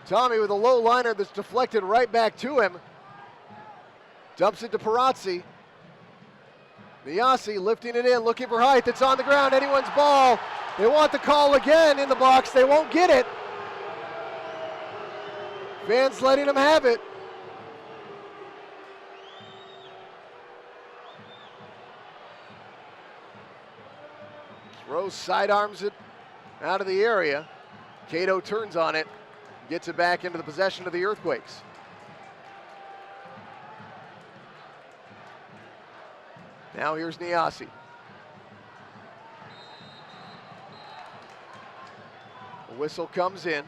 Speaker 4: Tommy with a low liner that's deflected right back to him. Dumps it to Perazzi. Niasi lifting it in, looking for height. It's on the ground, anyone's ball. They want the call again in the box. They won't get it. Fans letting them have it. Rose sidearms it out of the area. Cato turns on it. Gets it back into the possession of the Earthquakes. Now here's Niasi. The whistle comes in.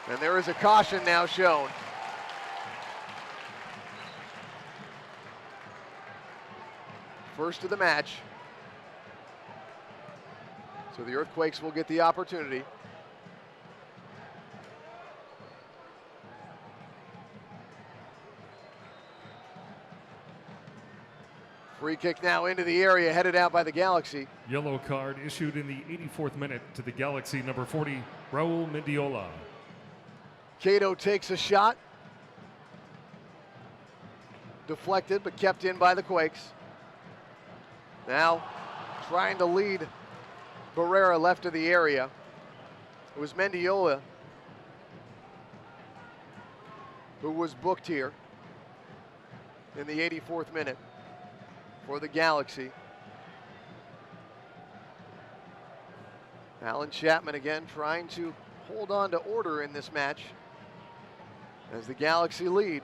Speaker 4: And there is a caution now shown. First of the match. So the Earthquakes will get the opportunity. Free kick now into the area, headed out by the Galaxy.
Speaker 1: Yellow card issued in the 84th minute to the Galaxy, number 40, Raul Mendiola.
Speaker 4: Cato takes a shot. Deflected, but kept in by the Quakes. Now trying to lead Barrera left of the area. It was Mendiola who was booked here in the 84th minute for the Galaxy. Alan Chapman again trying to hold on to order in this match as the Galaxy lead.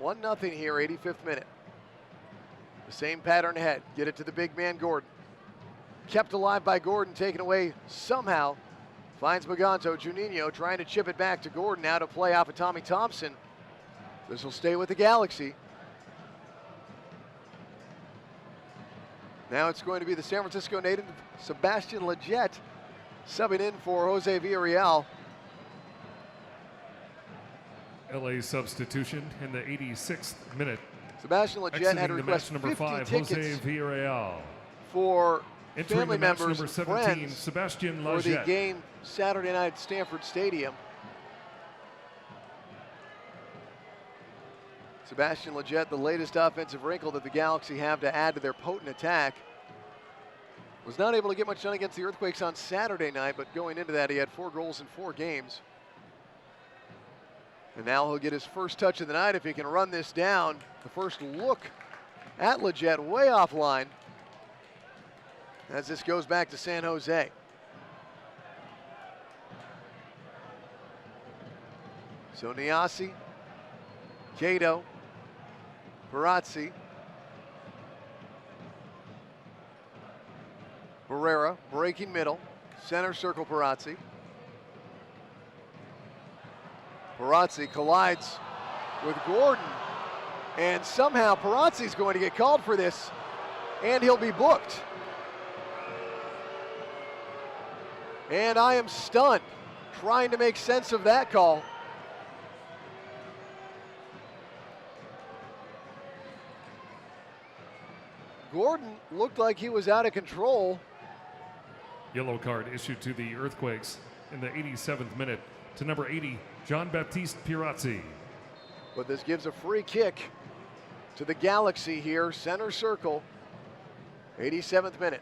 Speaker 4: 1-0 here, 85th minute. The same pattern ahead. Get it to the big man, Gordon. Kept alive by Gordon, taken away somehow. Finds Maganto. Juninho trying to chip it back to Gordon. Now to play off of Tommy Thompson. This will stay with the Galaxy. Now it's going to be the San Francisco native, Sebastian Lletget, subbing in for Jose Villarreal.
Speaker 1: LA substitution in the 86th minute.
Speaker 4: Sebastian Lletget had requested
Speaker 1: number 5, Jose Villarreal.
Speaker 4: For
Speaker 1: entering
Speaker 4: family
Speaker 1: the match
Speaker 4: members
Speaker 1: number 17,
Speaker 4: and friends
Speaker 1: Sebastian
Speaker 4: for the
Speaker 1: Lletget.
Speaker 4: game Saturday night at Stanford Stadium. Sebastian Lletget, the latest offensive wrinkle that the Galaxy have to add to their potent attack. Was not able to get much done against the Earthquakes on Saturday night, but going into that, he had 4 goals in 4 games. And now he'll get his first touch of the night if he can run this down. The first look at Leggett way offline as this goes back to San Jose. So Niasi, Cato, Perazzi, Barrera breaking middle, center circle Perazzi. Perazzi collides with Gordon, and somehow Perazzi's going to get called for this, and he'll be booked. And I am stunned, trying to make sense of that call. Gordon looked like he was out of control.
Speaker 1: Yellow card issued to the Earthquakes in the 87th minute to number 80, John Baptiste Perazzi.
Speaker 4: But this gives a free kick to the Galaxy here, center circle, 87th minute.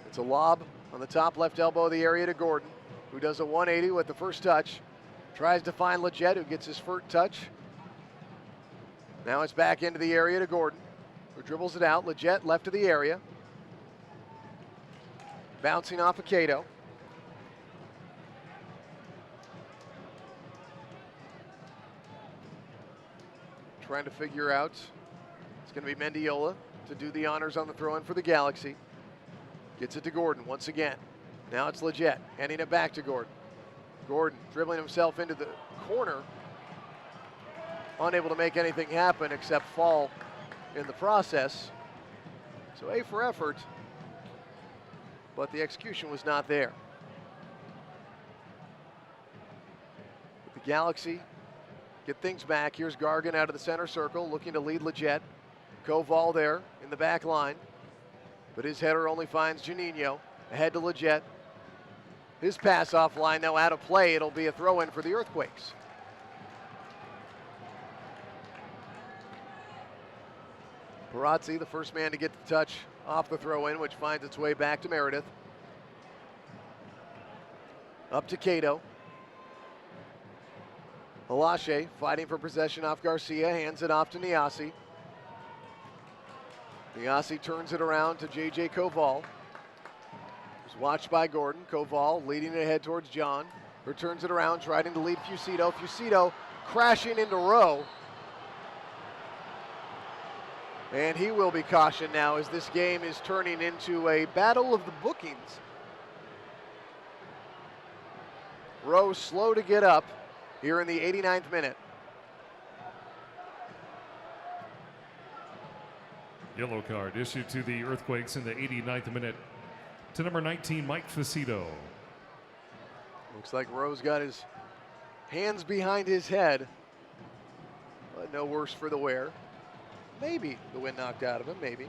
Speaker 4: It's a lob on the top left elbow of the area to Gordon, who does a 180 with the first touch. Tries to find Leggett, who gets his first touch. Now it's back into the area to Gordon, who dribbles it out. Leggett left of the area. Bouncing off of Cato. Trying to figure out, it's going to be Mendiola to do the honors on the throw-in for the Galaxy. Gets it to Gordon once again. Now it's Leggett, handing it back to Gordon. Gordon dribbling himself into the corner. Unable to make anything happen except fall in the process. So A for effort, but the execution was not there. But the Galaxy get things back. Here's Gargan out of the center circle, looking to lead Leggett. Koval there in the back line, but his header only finds Juninho. Ahead to Leggett. His pass offline, though, out of play. It'll be a throw-in for the Earthquakes. Perazzi, the first man to get the touch off the throw-in, which finds its way back to Meredith. Up to Cato. Alache fighting for possession off Garcia, hands it off to Niasi. Niasi turns it around to J.J. Koval. It's watched by Gordon. Koval leading it ahead towards John. Returns it around, trying to lead Fucito. Fucito crashing into Rowe. And he will be cautioned now as this game is turning into a battle of the bookings. Rowe slow to get up here in the 89th minute.
Speaker 1: Yellow card issued to the Earthquakes in the 89th minute to number 19, Mike Fucito.
Speaker 4: Looks like Rowe's got his hands behind his head, but no worse for the wear. Maybe the wind knocked out of him, maybe.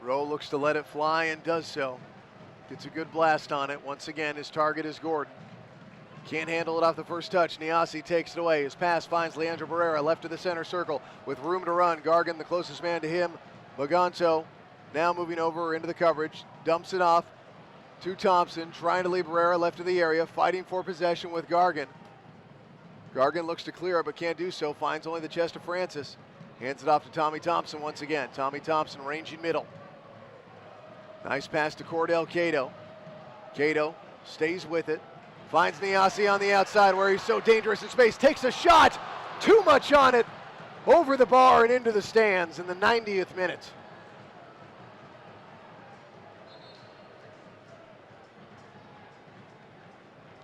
Speaker 4: Rowe looks to let it fly and does so. Gets a good blast on it. Once again, his target is Gordon. Can't handle it off the first touch. Niasi takes it away. His pass finds Leandro Barrera left of the center circle with room to run. Gargan, the closest man to him. Maganto now moving over into the coverage. Dumps it off to Thompson. Trying to leave Barrera left of the area. Fighting for possession with Gargan. Gargan looks to clear it but can't do so. Finds only the chest of Francis. Hands it off to Tommy Thompson once again. Tommy Thompson ranging middle. Nice pass to Cordell Cato. Cato stays with it. Finds Niasi on the outside where he's so dangerous in space. Takes a shot. Too much on it. Over the bar and into the stands in the 90th minute.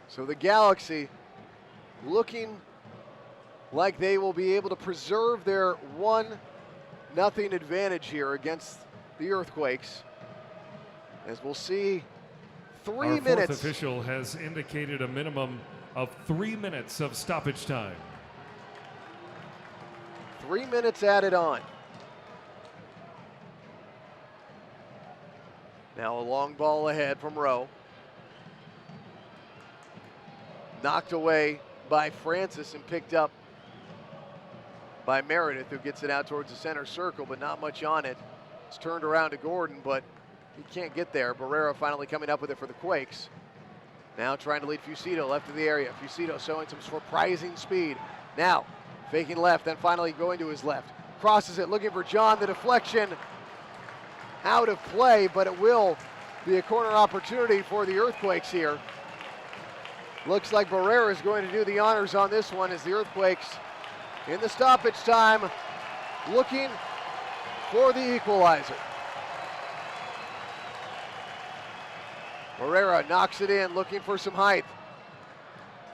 Speaker 4: So the Galaxy looking like they will be able to preserve their 1-0 advantage here against the Earthquakes. As we'll see, 3
Speaker 1: Our
Speaker 4: minutes.
Speaker 1: fourth official has indicated a minimum of 3 minutes of stoppage time.
Speaker 4: 3 minutes added on. Now a long ball ahead from Rowe. Knocked away by Francis and picked up by Meredith, who gets it out towards the center circle, but not much on it. It's turned around to Gordon, but he can't get there. Barrera finally coming up with it for the Quakes. Now trying to lead Fucito left of the area. Fucito showing some surprising speed. Now faking left, then finally going to his left. Crosses it, looking for John. The deflection out of play, but it will be a corner opportunity for the Earthquakes here. Looks like Barrera is going to do the honors on this one as the Earthquakes in the stoppage time looking for the equalizer. Barrera knocks it in, looking for some height.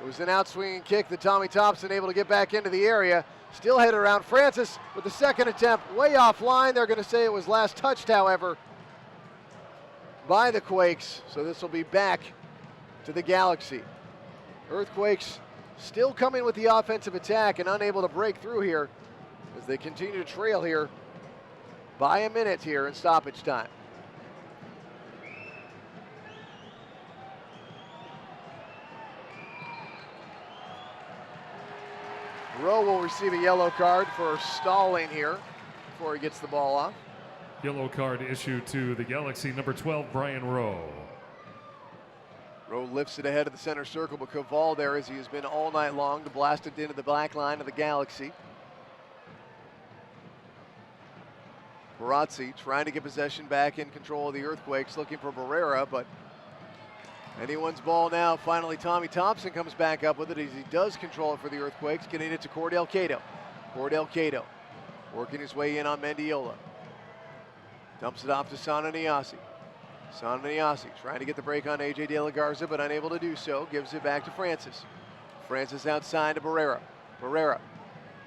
Speaker 4: It was an out-swinging kick that Tommy Thompson able to get back into the area. Still headed around. Francis with the second attempt, way offline. They're going to say it was last touched, however, by the Quakes. So this will be back to the Galaxy. Earthquakes still coming with the offensive attack and unable to break through here as they continue to trail here by a minute here in stoppage time. Rowe will receive a yellow card for stalling here before he gets the ball off.
Speaker 1: Yellow card issued to the Galaxy, number 12, Brian Rowe.
Speaker 4: Rowe lifts it ahead of the center circle, but Caval there, as he has been all night long, to blast it into the black line of the Galaxy. Barazzi trying to get possession back in control of the Earthquakes, looking for Barrera, but anyone's ball now. Finally, Tommy Thompson comes back up with it as he does control it for the Earthquakes, getting it to Cordell Cato. Cordell Cato working his way in on Mendiola. Dumps it off to Sananiasi. Sananiasi trying to get the break on AJ De La Garza, but unable to do so. Gives it back to Francis. Francis outside to Barrera. Barrera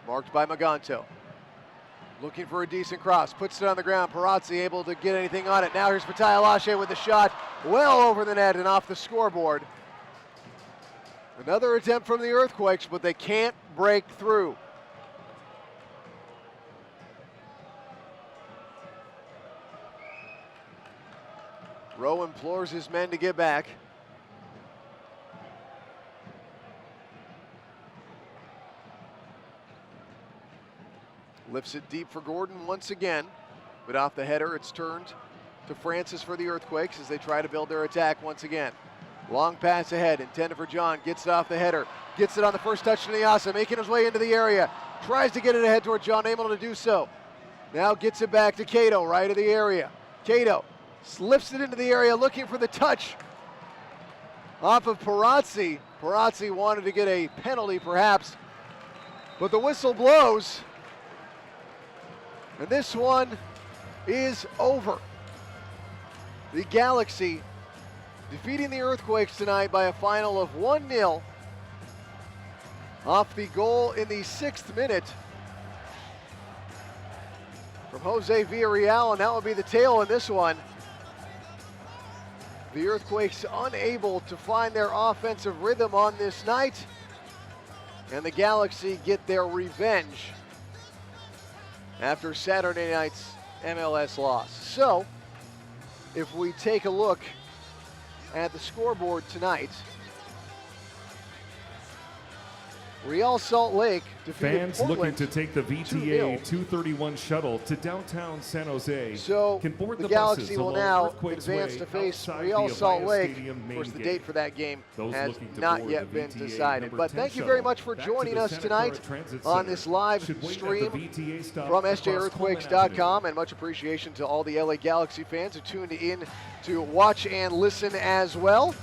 Speaker 4: marked by Maganto. Looking for a decent cross, puts it on the ground. Parazzi able to get anything on it. Now here's Fatai Alashe with the shot well over the net and off the scoreboard. Another attempt from the Earthquakes, but they can't break through. Rowe implores his men to get back. Lifts it deep for Gordon once again, but off the header it's turned to Francis for the Earthquakes as they try to build their attack once again. Long pass ahead, intended for John, gets it off the header, gets it on the first touch to Niasa, making his way into the area, tries to get it ahead toward John, able to do so. Now gets it back to Cato, right of the area. Cato slips it into the area, looking for the touch off of Parazzi. Parazzi wanted to get a penalty perhaps, but the whistle blows. And this one is over. The Galaxy defeating the Earthquakes tonight by a final of 1-0 off the goal in the 6th minute from Jose Villarreal, and that will be the tail in this one. The Earthquakes unable to find their offensive rhythm on this night, and the Galaxy get their revenge after Saturday night's MLS loss. So, if we take a look at the scoreboard tonight, Real Salt Lake defeated
Speaker 1: Fans
Speaker 4: Portland
Speaker 1: looking to take the VTA
Speaker 4: 2-0.
Speaker 1: 231 shuttle to downtown San Jose
Speaker 4: So
Speaker 1: can board
Speaker 4: the
Speaker 1: the
Speaker 4: Galaxy
Speaker 1: buses
Speaker 4: will
Speaker 1: along
Speaker 4: now
Speaker 1: Earthquakes
Speaker 4: advance
Speaker 1: Way
Speaker 4: to face
Speaker 1: outside
Speaker 4: Real
Speaker 1: the
Speaker 4: Salt
Speaker 1: Avaya
Speaker 4: Lake.
Speaker 1: Stadium
Speaker 4: Of
Speaker 1: main
Speaker 4: course, the
Speaker 1: gate.
Speaker 4: date for that game
Speaker 1: Those
Speaker 4: has
Speaker 1: looking to
Speaker 4: not
Speaker 1: board
Speaker 4: yet
Speaker 1: the
Speaker 4: been
Speaker 1: VTA
Speaker 4: decided.
Speaker 1: number
Speaker 4: But
Speaker 1: 10
Speaker 4: thank you very
Speaker 1: shuttle
Speaker 4: much for
Speaker 1: back to
Speaker 4: joining
Speaker 1: the
Speaker 4: us
Speaker 1: Santa
Speaker 4: tonight
Speaker 1: Clara Transit
Speaker 4: on
Speaker 1: Center.
Speaker 4: this live
Speaker 1: Should wait at the
Speaker 4: stream
Speaker 1: VTA stop
Speaker 4: from
Speaker 1: across Coleman
Speaker 4: SJEarthquakes.com,
Speaker 1: Avenue.
Speaker 4: and much appreciation to all the LA Galaxy fans who tuned in to watch and listen as well.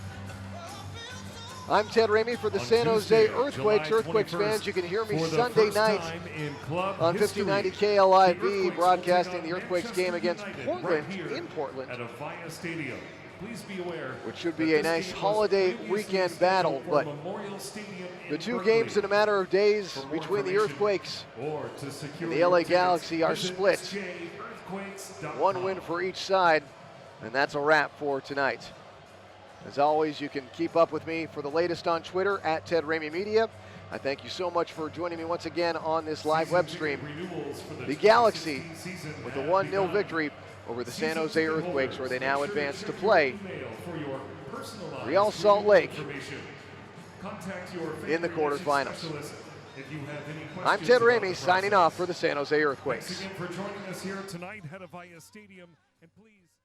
Speaker 4: I'm Ted Ramey for the
Speaker 1: On
Speaker 4: San Jose
Speaker 1: Tuesday,
Speaker 4: Earthquakes.
Speaker 1: July
Speaker 4: Earthquakes
Speaker 1: 21st,
Speaker 4: fans, you can hear me
Speaker 1: for the
Speaker 4: Sunday
Speaker 1: first
Speaker 4: night
Speaker 1: time in club
Speaker 4: on
Speaker 1: history,
Speaker 4: 1590
Speaker 1: the
Speaker 4: KLIV,
Speaker 1: Earthquakes
Speaker 4: broadcasting
Speaker 1: will
Speaker 4: the
Speaker 1: take on
Speaker 4: Earthquakes game against
Speaker 1: Manchester
Speaker 4: Portland
Speaker 1: United right here
Speaker 4: in Portland,
Speaker 1: at Avaya Stadium. Please be aware
Speaker 4: which should
Speaker 1: that
Speaker 4: be a
Speaker 1: this
Speaker 4: nice
Speaker 1: game was
Speaker 4: holiday
Speaker 1: previously
Speaker 4: weekend
Speaker 1: scheduled
Speaker 4: battle,
Speaker 1: for
Speaker 4: but
Speaker 1: Memorial Stadium in
Speaker 4: the two
Speaker 1: Berkeley.
Speaker 4: games in a matter of days
Speaker 1: For more
Speaker 4: between the
Speaker 1: information
Speaker 4: Earthquakes
Speaker 1: or to secure
Speaker 4: and the LA
Speaker 1: your tickets,
Speaker 4: Galaxy are
Speaker 1: visit
Speaker 4: split.
Speaker 1: SJEarthquakes.com.
Speaker 4: One win for each side, and that's a wrap for tonight. As always, you can keep up with me for the latest on Twitter at Ted Ramey Media. I thank you so much for joining me once again on this live web stream. The Galaxy with a 1-0 victory over the San Jose Earthquakes, where they now advance to play Real Salt Lake in the quarterfinals.
Speaker 1: If you have any questions
Speaker 4: I'm Ted
Speaker 1: about the
Speaker 4: Ramey signing
Speaker 1: process.
Speaker 4: off for the San Jose Earthquakes.
Speaker 1: Thanks again for joining us here tonight, head of Via Stadium, and please.